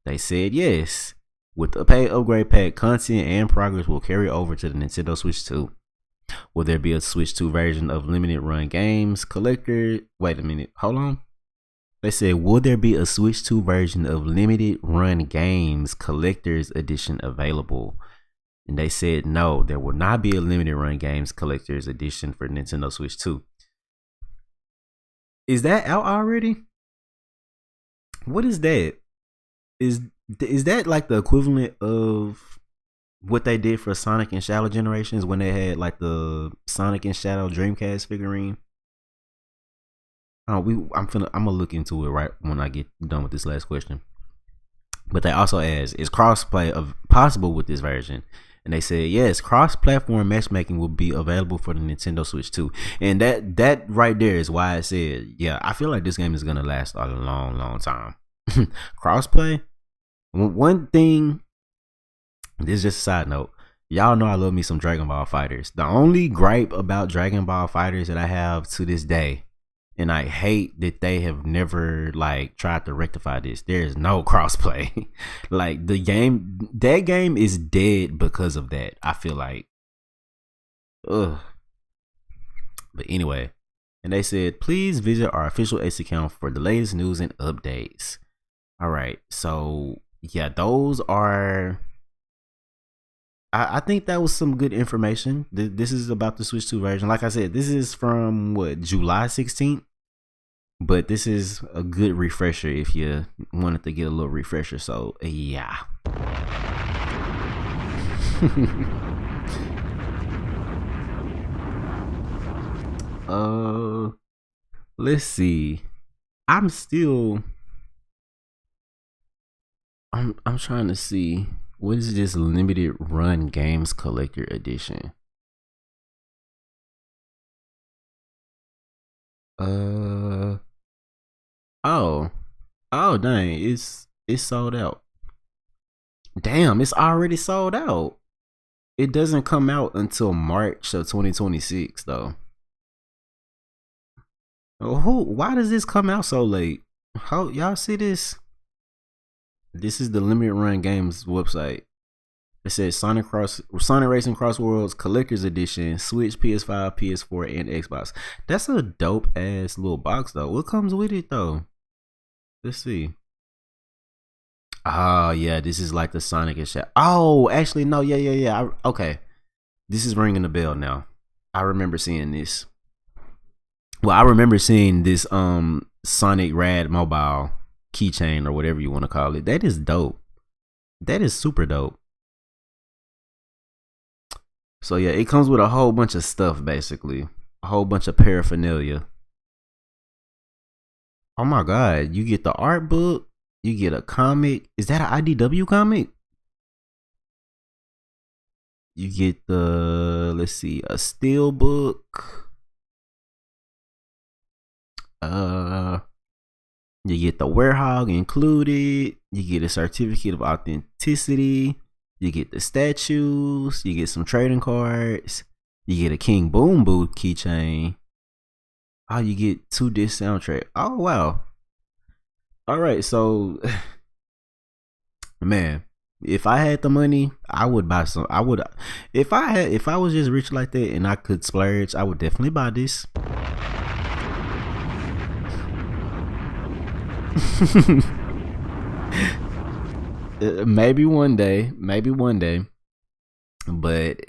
They said, yes. With the paid upgrade pack, content and progress will carry over to the Nintendo Switch 2. Will there be a Switch 2 version of limited run games collector? Wait a minute, hold on. They said, will there be a Switch 2 version of limited run games collector's edition available? And they said, no, there will not be a limited run games collector's edition for Nintendo Switch 2. Is that out already? What is that? Is that like the equivalent of what they did for Sonic and Shadow Generations when they had like the Sonic and Shadow Dreamcast figurine? I'm gonna look into it right when I get done with this last question. But they also asked, is crossplay possible with this version? And they said, yes, cross-platform matchmaking will be available for the Nintendo Switch 2. And that right there is why I said, yeah, I feel like this game is gonna last a long time. Crossplay. One thing, this is just a side note. Y'all know I love me some Dragon Ball FighterZ. The only gripe about Dragon Ball FighterZ that I have to this day, and I hate that they have never like tried to rectify this, there is no crossplay. Like that game is dead because of that. I feel like, ugh. But anyway, and they said, please visit our official X account for the latest news and updates. All right, so yeah, those are. I think that was some good information. This is about the Switch 2 version. Like I said, this is from July 16th. But this is a good refresher if you wanted to get a little refresher. So yeah. Let's see. I'm trying to see, what is this limited run games collector edition? Oh dang, it's sold out. Damn, it's already sold out. It doesn't come out until March of 2026 though. Why does this come out so late? How y'all see this? This is the Limited Run Games website. It says Sonic Racing Cross Worlds Collector's Edition, Switch, PS5, PS4, and Xbox. That's a dope ass little box though. What comes with it though? Let's see. Oh yeah, this is like the Sonic and shit. Oh, actually no, yeah. Okay, this is ringing a bell now. I remember seeing this. Well, I remember seeing this Sonic Rad Mobile keychain or whatever you want to call it. That is dope. That is super dope. So yeah, it comes with a whole bunch of stuff, basically. A whole bunch of paraphernalia. Oh my god, you get the art book, you get a comic. Is that an IDW comic? You get the, let's see, a steel book. You get the Werehog included. You get a certificate of authenticity. You get the statues. You get some trading cards. You get a King Boom Boot keychain. Oh, you get 2 disc soundtrack. Oh wow. All right, so man, if I had the money, I would buy some. I would, if I was just rich like that and I could splurge, I would definitely buy this. Maybe one day, but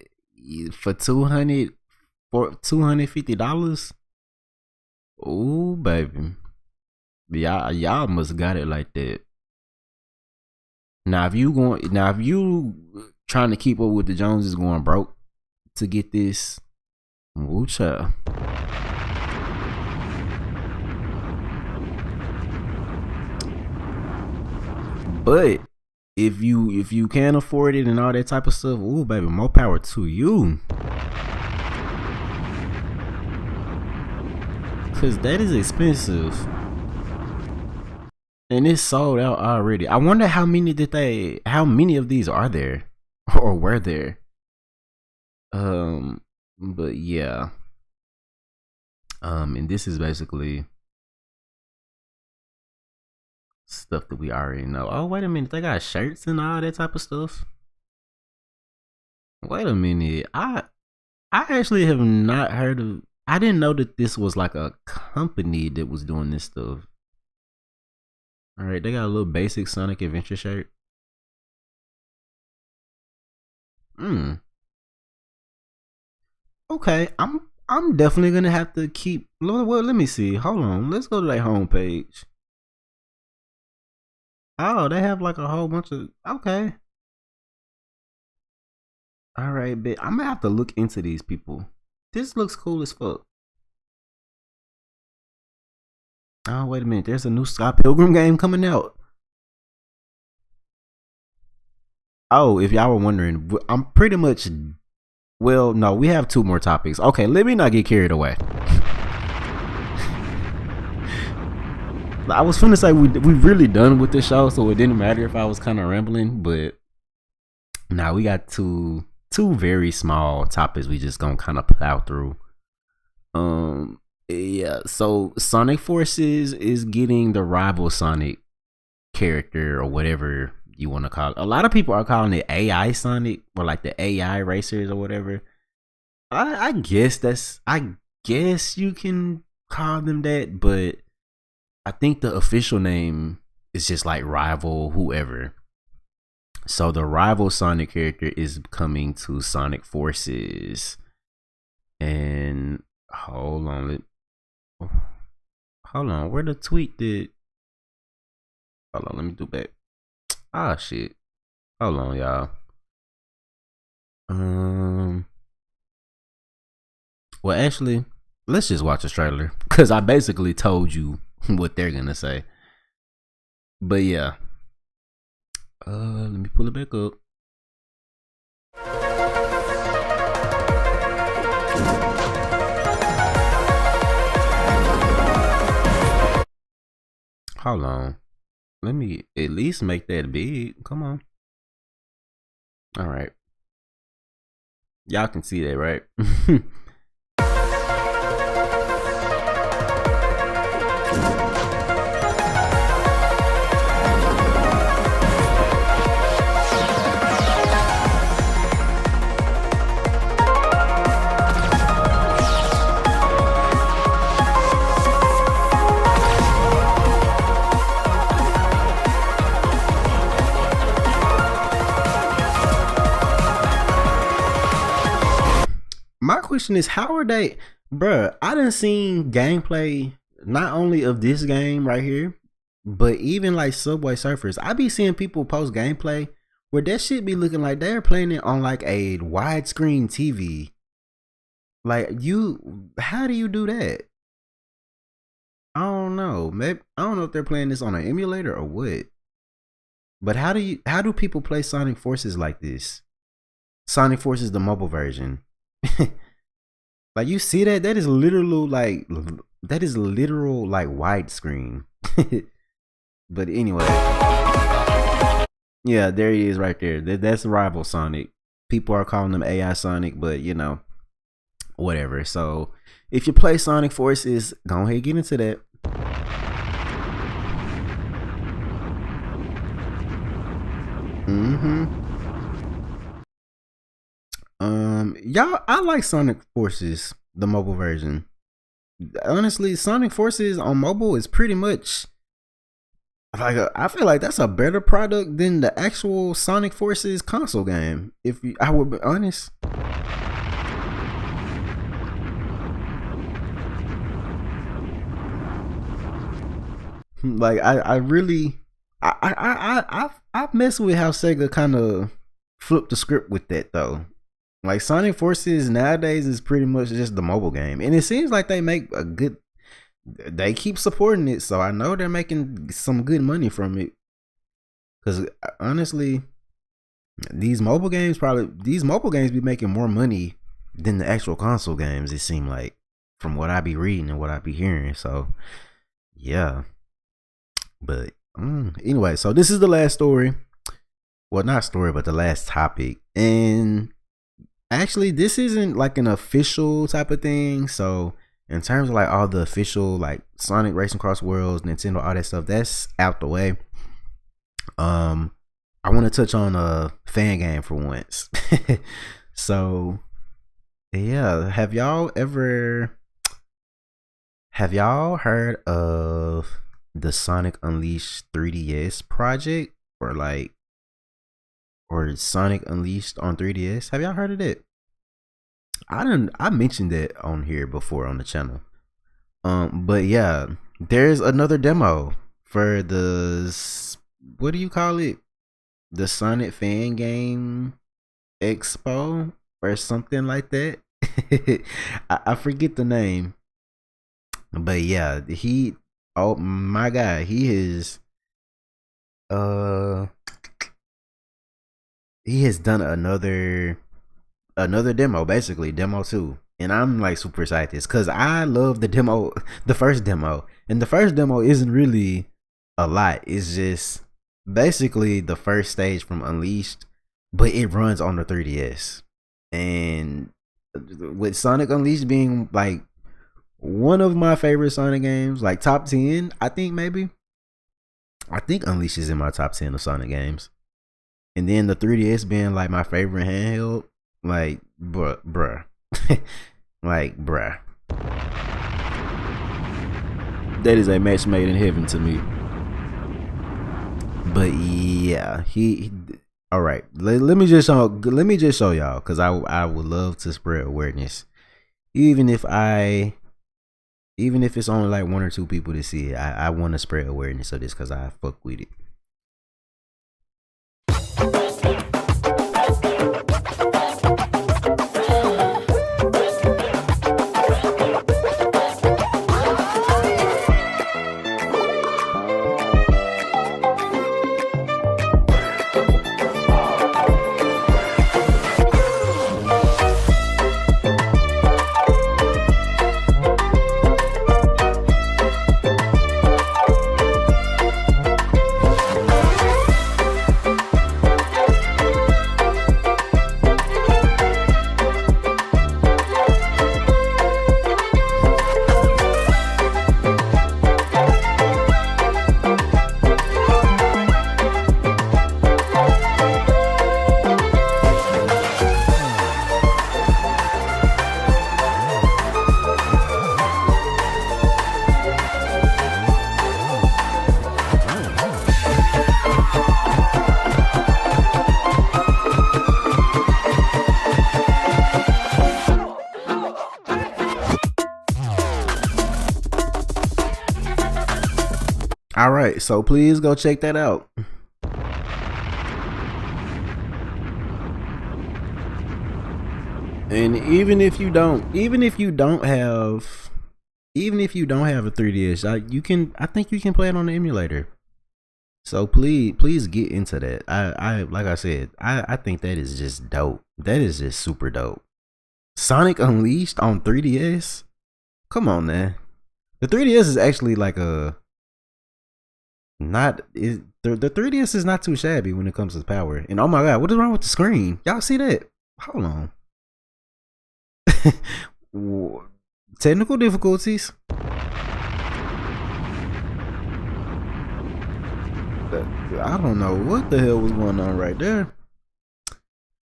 for $250, ooh baby, y'all must got it like that. Now if you trying to keep up with the Joneses going broke to get this, ooh child. But if you can't afford it and all that type of stuff, ooh baby, more power to you. Cause that is expensive. And it's sold out already. I wonder how many of these are there? Or were there? But yeah. And this is basically stuff that we already know. Oh, wait a minute. They got shirts and all that type of stuff. Wait a minute. I actually have not heard of. I didn't know that this was like a company that was doing this stuff. All right, they got a little basic Sonic Adventure shirt. Okay, I'm definitely gonna have to keep. Well, let me see. Hold on. Let's go to their homepage. Oh, they have like a whole bunch of. Okay. All right, but I'm gonna have to look into these people. This looks cool as fuck. Oh, wait a minute. There's a new Scott Pilgrim game coming out. Oh, if y'all were wondering, I'm pretty much. Well, no, we have 2 more topics. Okay, let me not get carried away. I was finna say we really done with the show, so it didn't matter if I was kind of rambling, but now we got two very small topics we just gonna kind of plow through. Yeah, so Sonic Forces is getting the rival Sonic character or whatever you want to call it. A lot of people are calling it AI Sonic or like the AI racers or whatever. I guess you can call them that, but I think the official name is just like rival whoever. So the rival Sonic character is coming to Sonic Forces. And hold on, where the tweet did? Hold on, let me do back. Ah shit. Hold on, y'all. Well, actually, let's just watch the trailer because I basically told you what they're gonna say. But yeah. Let me pull it back up. Hold on. Let me at least make that big. Come on. All right. Y'all can see that, right? question is, how are they, bruh? I done seen gameplay not only of this game right here, but even like Subway Surfers. I be seeing people post gameplay where that shit be looking like they're playing it on like a widescreen TV. Like, how do you do that? I don't know. Maybe I don't know if they're playing this on an emulator or what. But how do people play Sonic Forces like this? Sonic Forces, the mobile version. Like, you see that? That is literal like widescreen. But anyway. Yeah, there he is right there. That's Rival Sonic. People are calling him AI Sonic, but you know, whatever. So if you play Sonic Forces, go ahead and get into that. Y'all, I like Sonic Forces, the mobile version. Honestly, Sonic Forces on mobile is pretty much like I feel like that's a better product than the actual Sonic Forces console game. I would be honest. Like I've messed with how Sega kind of flipped the script with that though. Like Sonic Forces nowadays is pretty much just the mobile game, and it seems like they keep supporting it, so I know they're making some good money from it. Because honestly, these mobile games be making more money than the actual console games. It seems like, from what I be reading and what I be hearing. So yeah. But anyway, so this is the last story. Well, not story, but the last topic. And actually, this isn't like an official type of thing. So in terms of like all the official like Sonic Racing Cross Worlds, Nintendo, all that stuff, that's out the way. I want to touch on a fan game for once. So yeah, have y'all heard of the Sonic Unleashed 3DS project, or Sonic Unleashed on 3DS? Have y'all heard of it? I mentioned it on here before on the channel. But yeah, there's another demo for what do you call it? The Sonic Fan Game Expo or something like that. I forget the name. But yeah, oh my god, he has done another demo, basically demo 2, and I'm like super excited because I love the first demo, and the first demo isn't really a lot. It's just basically the first stage from Unleashed, but it runs on the 3DS. And with Sonic Unleashed being like one of my favorite Sonic games, like top 10, I think Unleashed is in my top 10 of Sonic games. And then the 3DS being like my favorite handheld, like bruh. Like bruh. That is a match made in heaven to me. But yeah, he all right. Let me just show y'all, because I would love to spread awareness. Even if it's only like 1 or 2 people to see it, I want to spread awareness of this because I fuck with it. All right, so please go check that out. And even if you don't have a 3DS, I think you can play it on the emulator. So please get into that. I like I said, I think that is just dope. That is just super dope. Sonic Unleashed on 3DS? Come on, man. The 3DS is actually like the 3DS is not too shabby when it comes to power. And oh my god, what is wrong with the screen? Y'all see that? Hold on. Technical difficulties. I don't know what the hell was going on right there.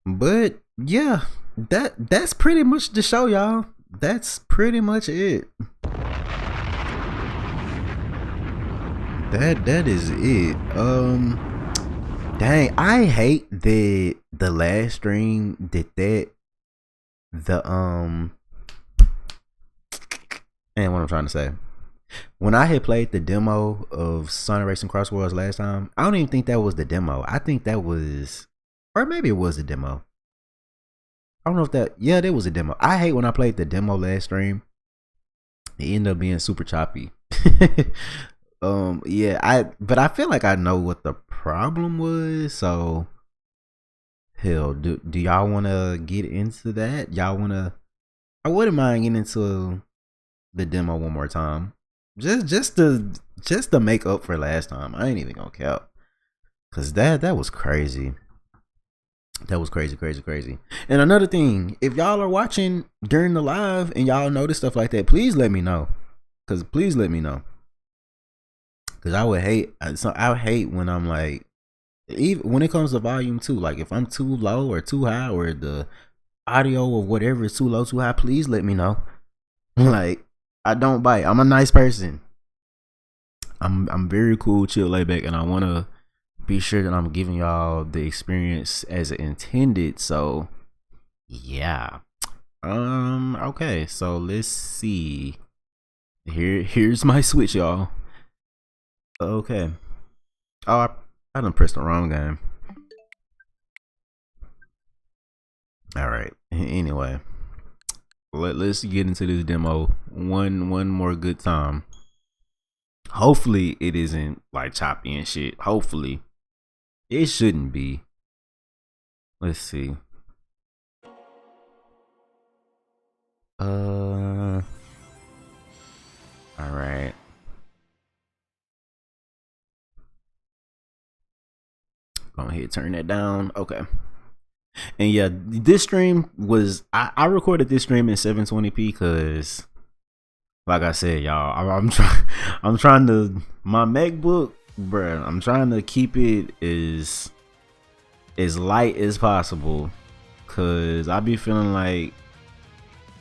But yeah, that's pretty much the show, y'all. That's pretty much it. That is it. Dang, I hate that the last stream did that. And what I'm trying to say, when I had played the demo of Sonic Racing Cross Worlds last time, I don't even think that was the demo. I think that was, or maybe it was the demo. I don't know if that, yeah, that was a demo. I hate when I played the demo last stream. It ended up being super choppy. Yeah, but I feel like I know what the problem was. So, hell, do y'all want to get into that? Y'all want to? I wouldn't mind getting into the demo one more time, just to make up for last time. I ain't even gonna count, cause that was crazy. That was crazy. And another thing, if y'all are watching during the live and y'all notice stuff like that, please let me know. Cause I would hate. So I hate when I'm like, even when it comes to volume 2, like if I'm too low or too high, or the audio or whatever is too low, too high, please let me know. Like, I don't bite. I'm a nice person. I'm very cool, chill, laid back, and I want to be sure that I'm giving y'all the experience as intended. So yeah. Okay, so let's see. Here's my Switch, y'all. Okay. Oh, I done pressed the wrong game. All right. Anyway, let's get into this demo one more good time. Hopefully it isn't like choppy and shit. Hopefully it shouldn't be. Let's see. All right. Go ahead, turn that down. Okay. And yeah, this stream was, I recorded this stream in 720p because, like I said, y'all, I'm trying to, my MacBook, bruh, I'm trying to keep it as light as possible, cause I be feeling like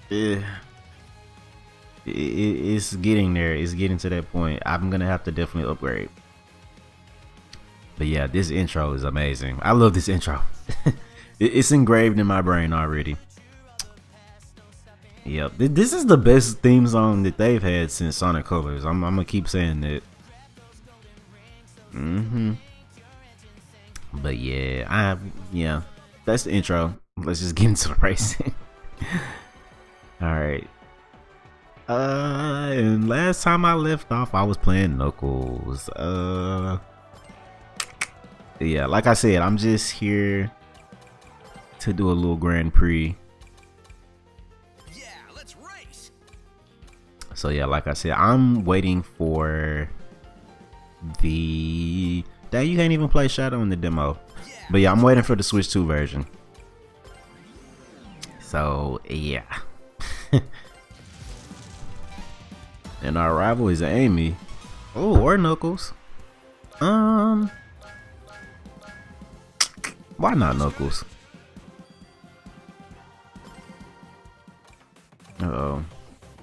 it's getting there. It's getting to that point. I'm gonna have to definitely upgrade. But yeah, this intro is amazing. I love this intro. It's engraved in my brain already. Yep, this is the best theme song that they've had since Sonic Colors. I'm gonna keep saying that. But yeah, that's the intro. Let's just get into the racing. All right. And last time I left off, I was playing Knuckles. Yeah, like I said, I'm just here to do a little Grand Prix.
Yeah, let's race.
So yeah, like I said, I'm waiting for the... Dang, you can't even play Shadow in the demo. But yeah, I'm waiting for the Switch 2 version. So yeah. And our rival is Amy. Oh, or Knuckles. Why not Knuckles? Uh-oh.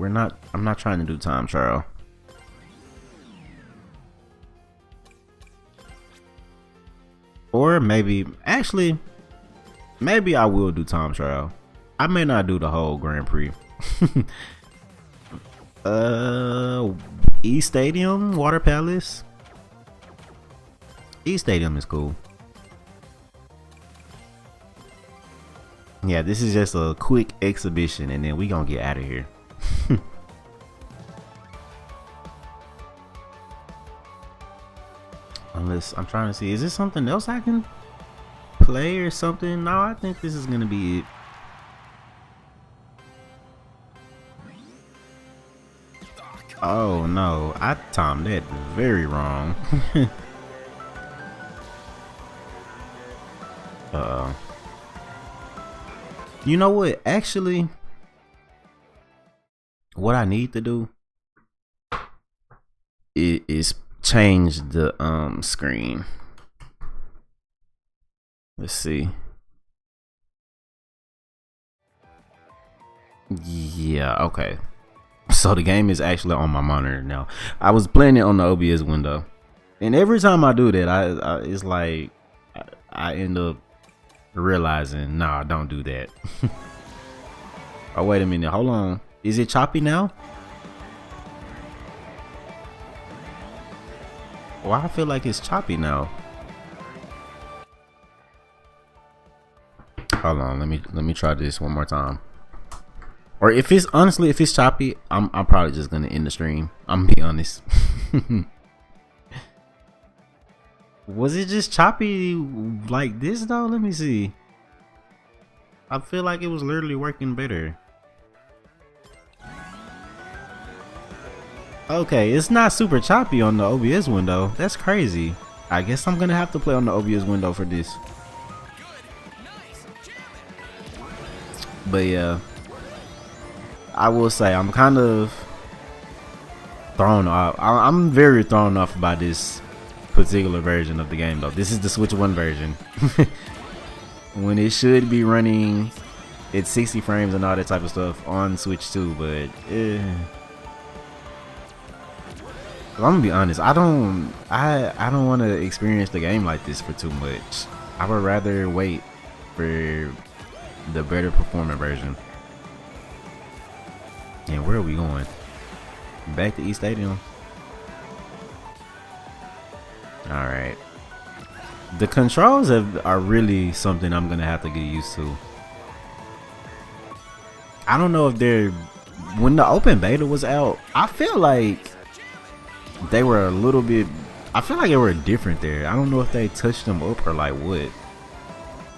I'm not trying to do time trial. Or maybe I will do time trial. I may not do the whole Grand Prix. E Stadium, Water Palace. East Stadium is cool. Yeah, this is just a quick exhibition and then we gonna get out of here. Unless I'm trying to see, is this something else I can play or something? No, I think this is gonna be it. Oh no, I timed that very wrong. You know what? Actually, what I need to do is change the screen. Let's see. Yeah, okay. So the game is actually on my monitor now. I was playing it on the OBS window, and every time I do that, I it's like I end up realizing, nah, don't do that. Oh wait a minute, hold on. Is it choppy now? Well, I feel like it's choppy now. Hold on, let me try this one more time. Or if it's honestly, if it's choppy, I'm probably just gonna end the stream. I'm gonna be honest. Was it just choppy like this though? Let me see. I feel like it was literally working better. Okay, it's not super choppy on the OBS window. That's crazy. I guess I'm gonna have to play on the OBS window for this. But yeah, I will say I'm kind of thrown off. I'm very thrown off by this particular version of the game though. This is the Switch 1 version. When it should be running at 60 frames and all that type of stuff on Switch 2, but I'm gonna be honest, I don't want to experience the game like this for too much. I would rather wait for the better performing version. And where are we going? Back to East Stadium. All right. The controls are really something I'm gonna have to get used to. I don't know if they're, when the open beta was out, I feel like they were a little bit, I feel like they were different there. I don't know if they touched them up or like what.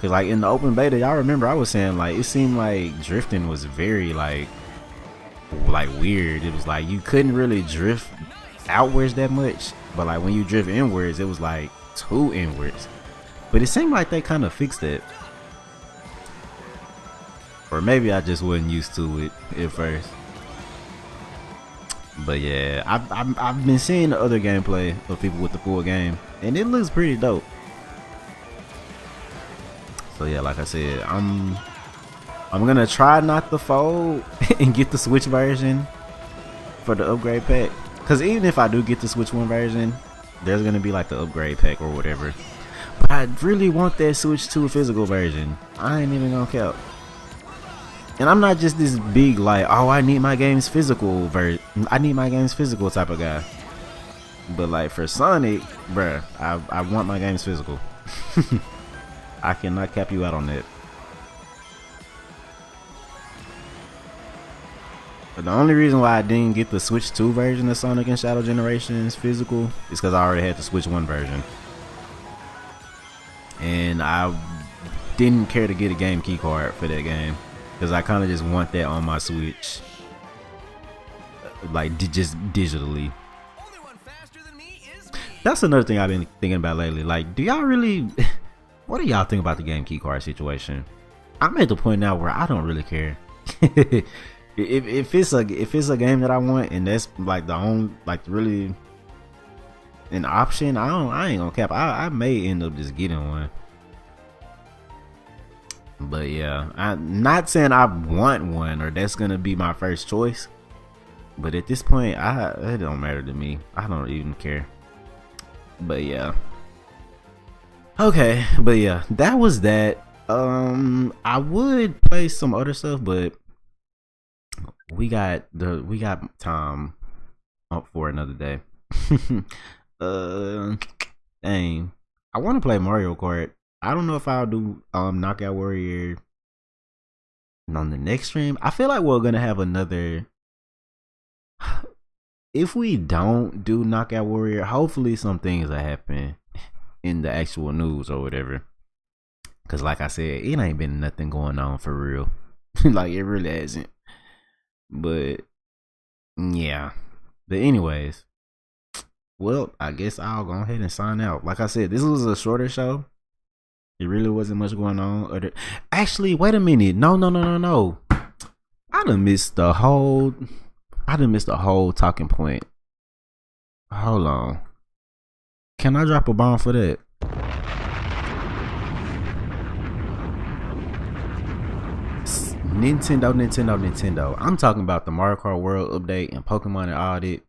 Cause like in the open beta, y'all remember I was saying like it seemed like drifting was very like weird. It was like you couldn't really drift outwards that much, but like when you drift inwards, it was like too inwards. But it seemed like they kind of fixed it. Or maybe I just wasn't used to it at first. But yeah, I've been seeing the other gameplay of people with the full game, and it looks pretty dope. So yeah, like I said, I'm gonna try not to fold and get the Switch version for the upgrade pack. Cause even if I do get the Switch 1 version, there's gonna be like the upgrade pack or whatever. But I really want that Switch 2 physical version. I ain't even gonna count. And I'm not just this big like, oh, I need my games physical I need my games physical type of guy. But like for Sonic, bruh, I want my games physical. I cannot cap you out on that. But the only reason why I didn't get the Switch 2 version of Sonic and Shadow Generations physical is because I already had the Switch 1 version. And I didn't care to get a game key card for that game. Because I kind of just want that on my Switch. Like, just digitally. That's another thing I've been thinking about lately. Like, do y'all really... What do y'all think about the game key card situation? I'm at the point now where I don't really care. if it's a game that I want and that's like the only, like really an option, I ain't gonna cap. I may end up just getting one. But yeah, I'm not saying I want one or that's gonna be my first choice. But at this point, it don't matter to me. I don't even care. But yeah. Okay, but yeah, that was that. I would play some other stuff, but we got time up for another day. Dang. I want to play Mario Kart. I don't know if I'll do Knockout Warrior on the next stream. I feel like we're gonna have another. If we don't do Knockout Warrior, hopefully some things will happen in the actual news or whatever. Cause like I said, it ain't been nothing going on for real. Like it really hasn't. But yeah. But anyways, well, I guess I'll go ahead and sign out. Like I said, this was a shorter show. It really wasn't much going on. Actually, wait a minute. No. I done missed the whole talking point. Hold on. Can I drop a bomb for that? Nintendo. I'm talking about the Mario Kart World update and Pokemon and all that.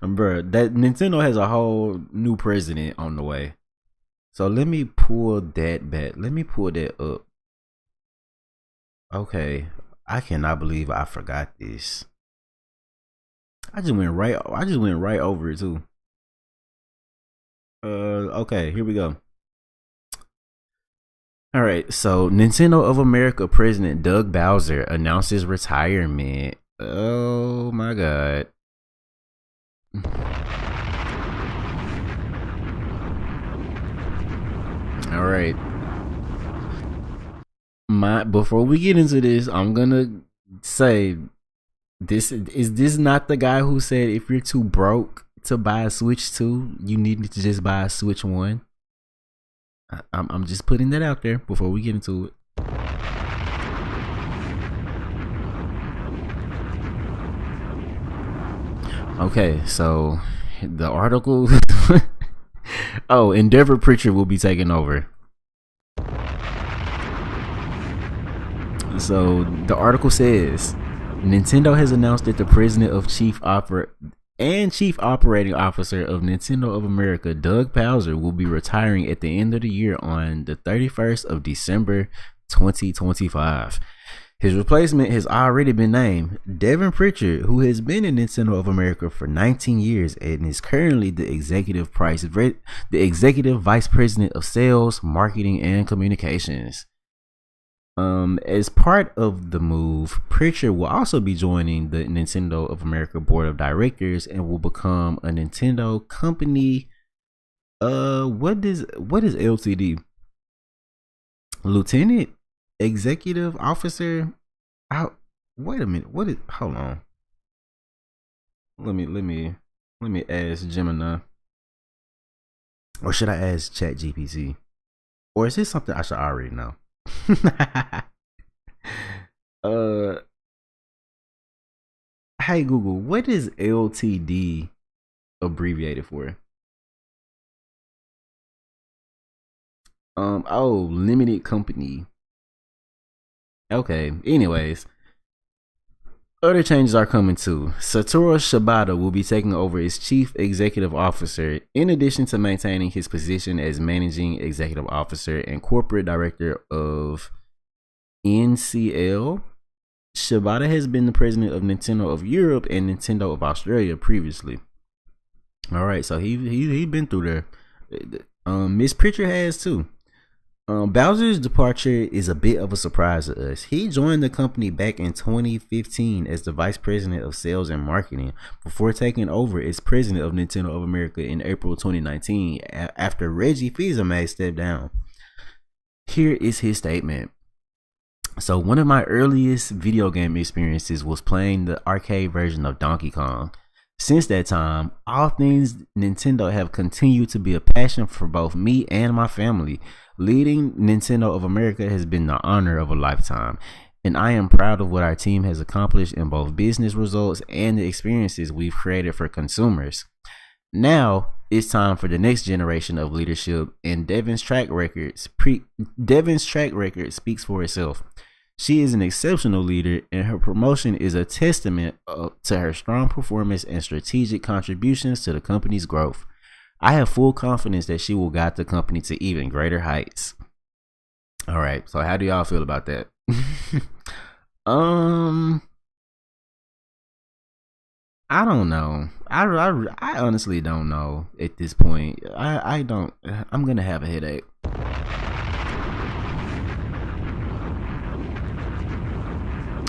Bruh, that Nintendo has a whole new president on the way. So let me pull that back. Let me pull that up. Okay. I cannot believe I forgot this. I just went right over it too. Okay, here we go. All right, so Nintendo of America President Doug Bowser announces retirement. Oh my god. All right. Before we get into this, I'm gonna say this not the guy who said if you're too broke to buy a Switch 2, you need to just buy a Switch 1. I'm just putting that out there before we get into it. Okay, so the article. Oh, Endeavor Pritchard will be taking over. So the article says Nintendo has announced that the president of Chief Operating Officer of Nintendo of America, Doug Bowser, will be retiring at the end of the year on the 31st of December 2025. His replacement has already been named, Devin Pritchard, who has been in Nintendo of America for 19 years and is currently the executive vice president of sales, marketing, and communications. As part of the move, Pritchard will also be joining the Nintendo of America board of directors and will become a Nintendo company. What is LTD? Lieutenant Executive Officer. Wait a minute. Hold on. Let me ask Gemini. Or should I ask ChatGPT? Or is this something I should already know? Hey Google, what is LTD abbreviated for? Limited company. Okay, anyways, other changes are coming too. Satoru Shibata will be taking over as chief executive officer, in addition to maintaining his position as managing executive officer and corporate director of NCL. Shibata has been the president of Nintendo of Europe and Nintendo of Australia previously. All right, so he been through there. Miss Pritchard has too. Bowser's departure is a bit of a surprise to us. He joined the company back in 2015 as the vice president of sales and marketing before taking over as president of Nintendo of America in April 2019 after Reggie Fils-Aimé stepped down. Here is his statement. So one of my earliest video game experiences was playing the arcade version of Donkey Kong. Since that time, all things Nintendo have continued to be a passion for both me and my family. Leading Nintendo of America has been the honor of a lifetime, and I am proud of what our team has accomplished in both business results and the experiences we've created for consumers. Now it's time for the next generation of leadership, and Devin's track record speaks for itself. She is an exceptional leader, and her promotion is a testament to her strong performance and strategic contributions to the company's growth. I have full confidence that she will guide the company to even greater heights. All right, so how do y'all feel about that? I don't know. I honestly don't know at this point. I don't. I'm gonna have a headache.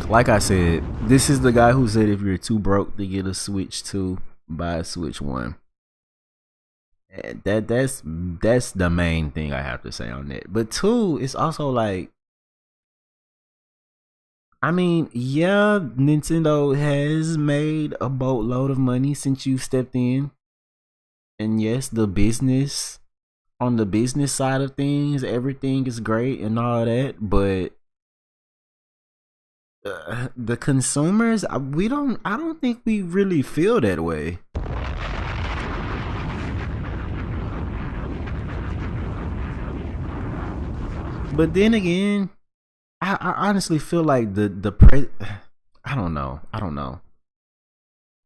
Like I said, this is the guy who said if you're too broke to get a Switch 2, buy a Switch 1. And that's the main thing I have to say on that. But 2, it's also like, I mean, yeah, Nintendo has made a boatload of money since you stepped in. And yes, the business, on the business side of things, everything is great and all that, but the consumers, I don't think we really feel that way. But then again, I honestly feel like I don't know.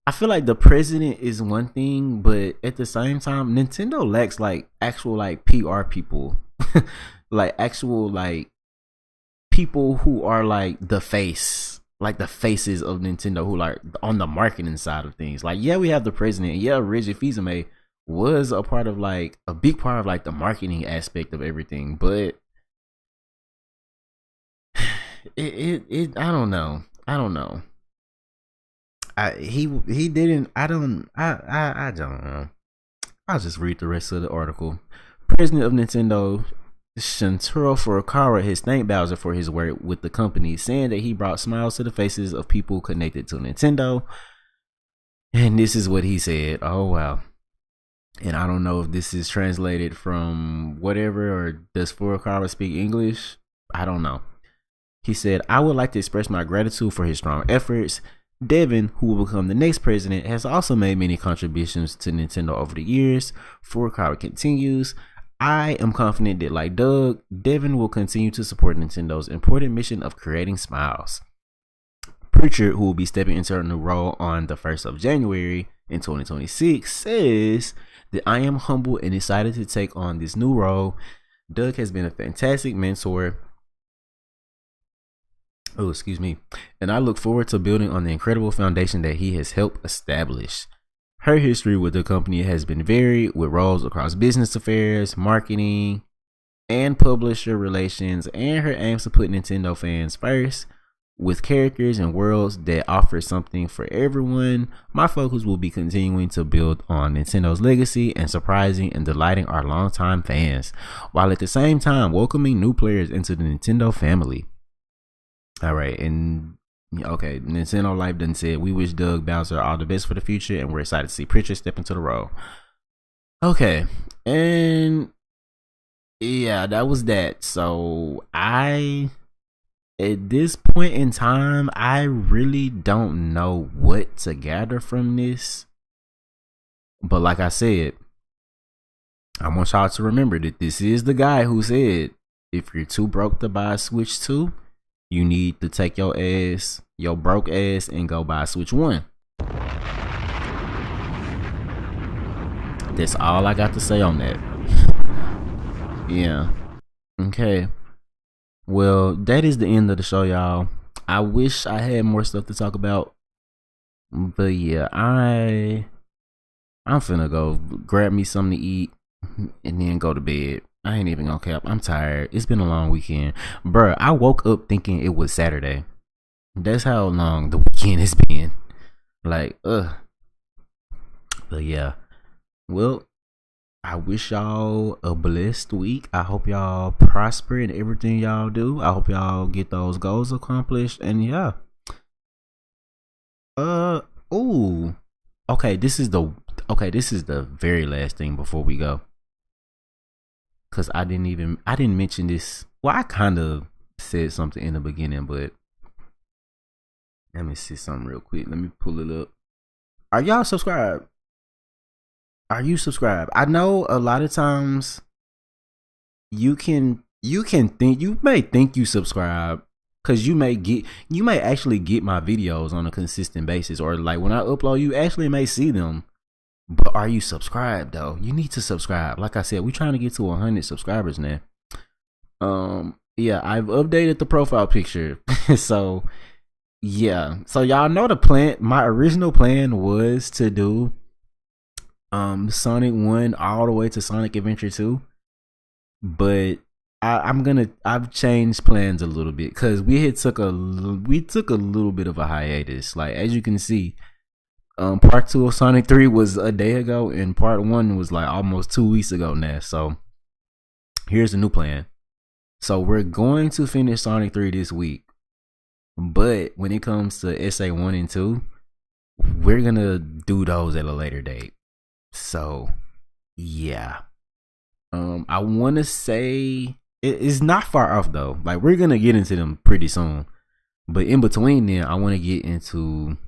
I feel like the president is one thing, but at the same time, Nintendo lacks like actual like PR people, like actual like people who are like the face, like the faces of Nintendo, who like on the marketing side of things. Like, yeah, we have the president. Yeah, Reggie Fils-Aimé was a part of like a big part of like the marketing aspect of everything, but it I don't know. He didn't. I don't know. I'll just read the rest of the article. President of Nintendo, Shuntaro Furukawa, has thanked Bowser for his work with the company, saying that he brought smiles to the faces of people connected to Nintendo. And this is what he said. Oh wow. And I don't know if this is translated from whatever, or does Furukawa speak English? I don't know. He said, I would like to express my gratitude for his strong efforts. Devin, who will become the next president, has also made many contributions to Nintendo over the years. Furukawa continues, I am confident that, like Doug, Devin will continue to support Nintendo's important mission of creating smiles. Pritchard, who will be stepping into her new role on the 1st of January in 2026, says that I am humble and excited to take on this new role. Doug has been a fantastic mentor. Oh, excuse me. And I look forward to building on the incredible foundation that he has helped establish. Her history with the company has been varied, with roles across business affairs, marketing, and publisher relations, and her aims to put Nintendo fans first. With characters and worlds that offer something for everyone, my focus will be continuing to build on Nintendo's legacy and surprising and delighting our longtime fans, while at the same time welcoming new players into the Nintendo family. All right, and okay, Nintendo Life done said, we wish Doug Bowser all the best for the future, and we're excited to see Pritchard step into the role. Okay, and yeah, that was that. So at this point in time, I really don't know what to gather from this. But like I said, I want y'all to remember that this is the guy who said, if you're too broke to buy a Switch 2, you need to take your broke ass, and go buy Switch 1. That's all I got to say on that. Yeah. Okay. Well, that is the end of the show, y'all. I wish I had more stuff to talk about. But yeah, I'm finna go grab me something to eat and then go to bed. I ain't even gonna cap. I'm tired. It's been a long weekend. Bruh, I woke up thinking it was Saturday. That's how long the weekend has been. Like, But yeah. Well, I wish y'all a blessed week. I hope y'all prosper in everything y'all do. I hope y'all get those goals accomplished. And yeah. Ooh. Okay, this is the very last thing before we go. Cause I didn't mention this. Well, I kind of said something in the beginning, but let me see something real quick. Let me pull it up. Are y'all subscribed? Are you subscribed? I know a lot of times you may think you subscribe, cause you may actually get my videos on a consistent basis, or like when I upload, you actually may see them. But are you subscribed though? You need to subscribe. Like I said, we're trying to get to 100 subscribers now. Yeah, I've updated the profile picture. So yeah, so y'all know the plan. My original plan was to do Sonic 1 all the way to Sonic Adventure 2, but I've changed plans a little bit because we took a little bit of a hiatus. Like, as you can see, part 2 of Sonic 3 was a day ago, and part 1 was like almost 2 weeks ago now. So here's the new plan. So we're going to finish Sonic 3 this week, but when it comes to SA 1 and 2, we're gonna do those at a later date. So yeah, I want to say it's not far off though. Like, we're gonna get into them pretty soon, but in between then, I want to get into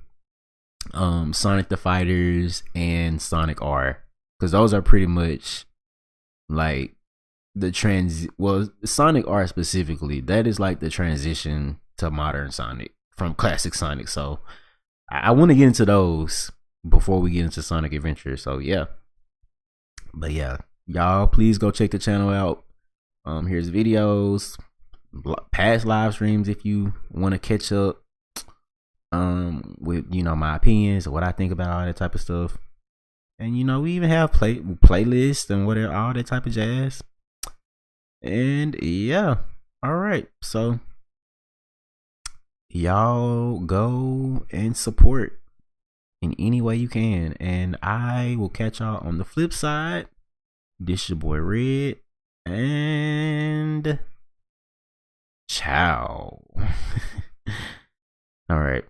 Sonic the Fighters and Sonic R, because those are pretty much like the Sonic R specifically, that is like the transition to modern Sonic from classic Sonic. So I want to get into those before we get into Sonic Adventure. So yeah, but yeah, y'all please go check the channel out. Here's videos, past live streams if you want to catch up with, you know, my opinions or what I think about all that type of stuff. And you know, we even have playlists and whatever, all that type of jazz. And yeah, all right, so y'all go and support in any way you can, and I will catch y'all on the flip side. This your boy Red, and ciao. All right.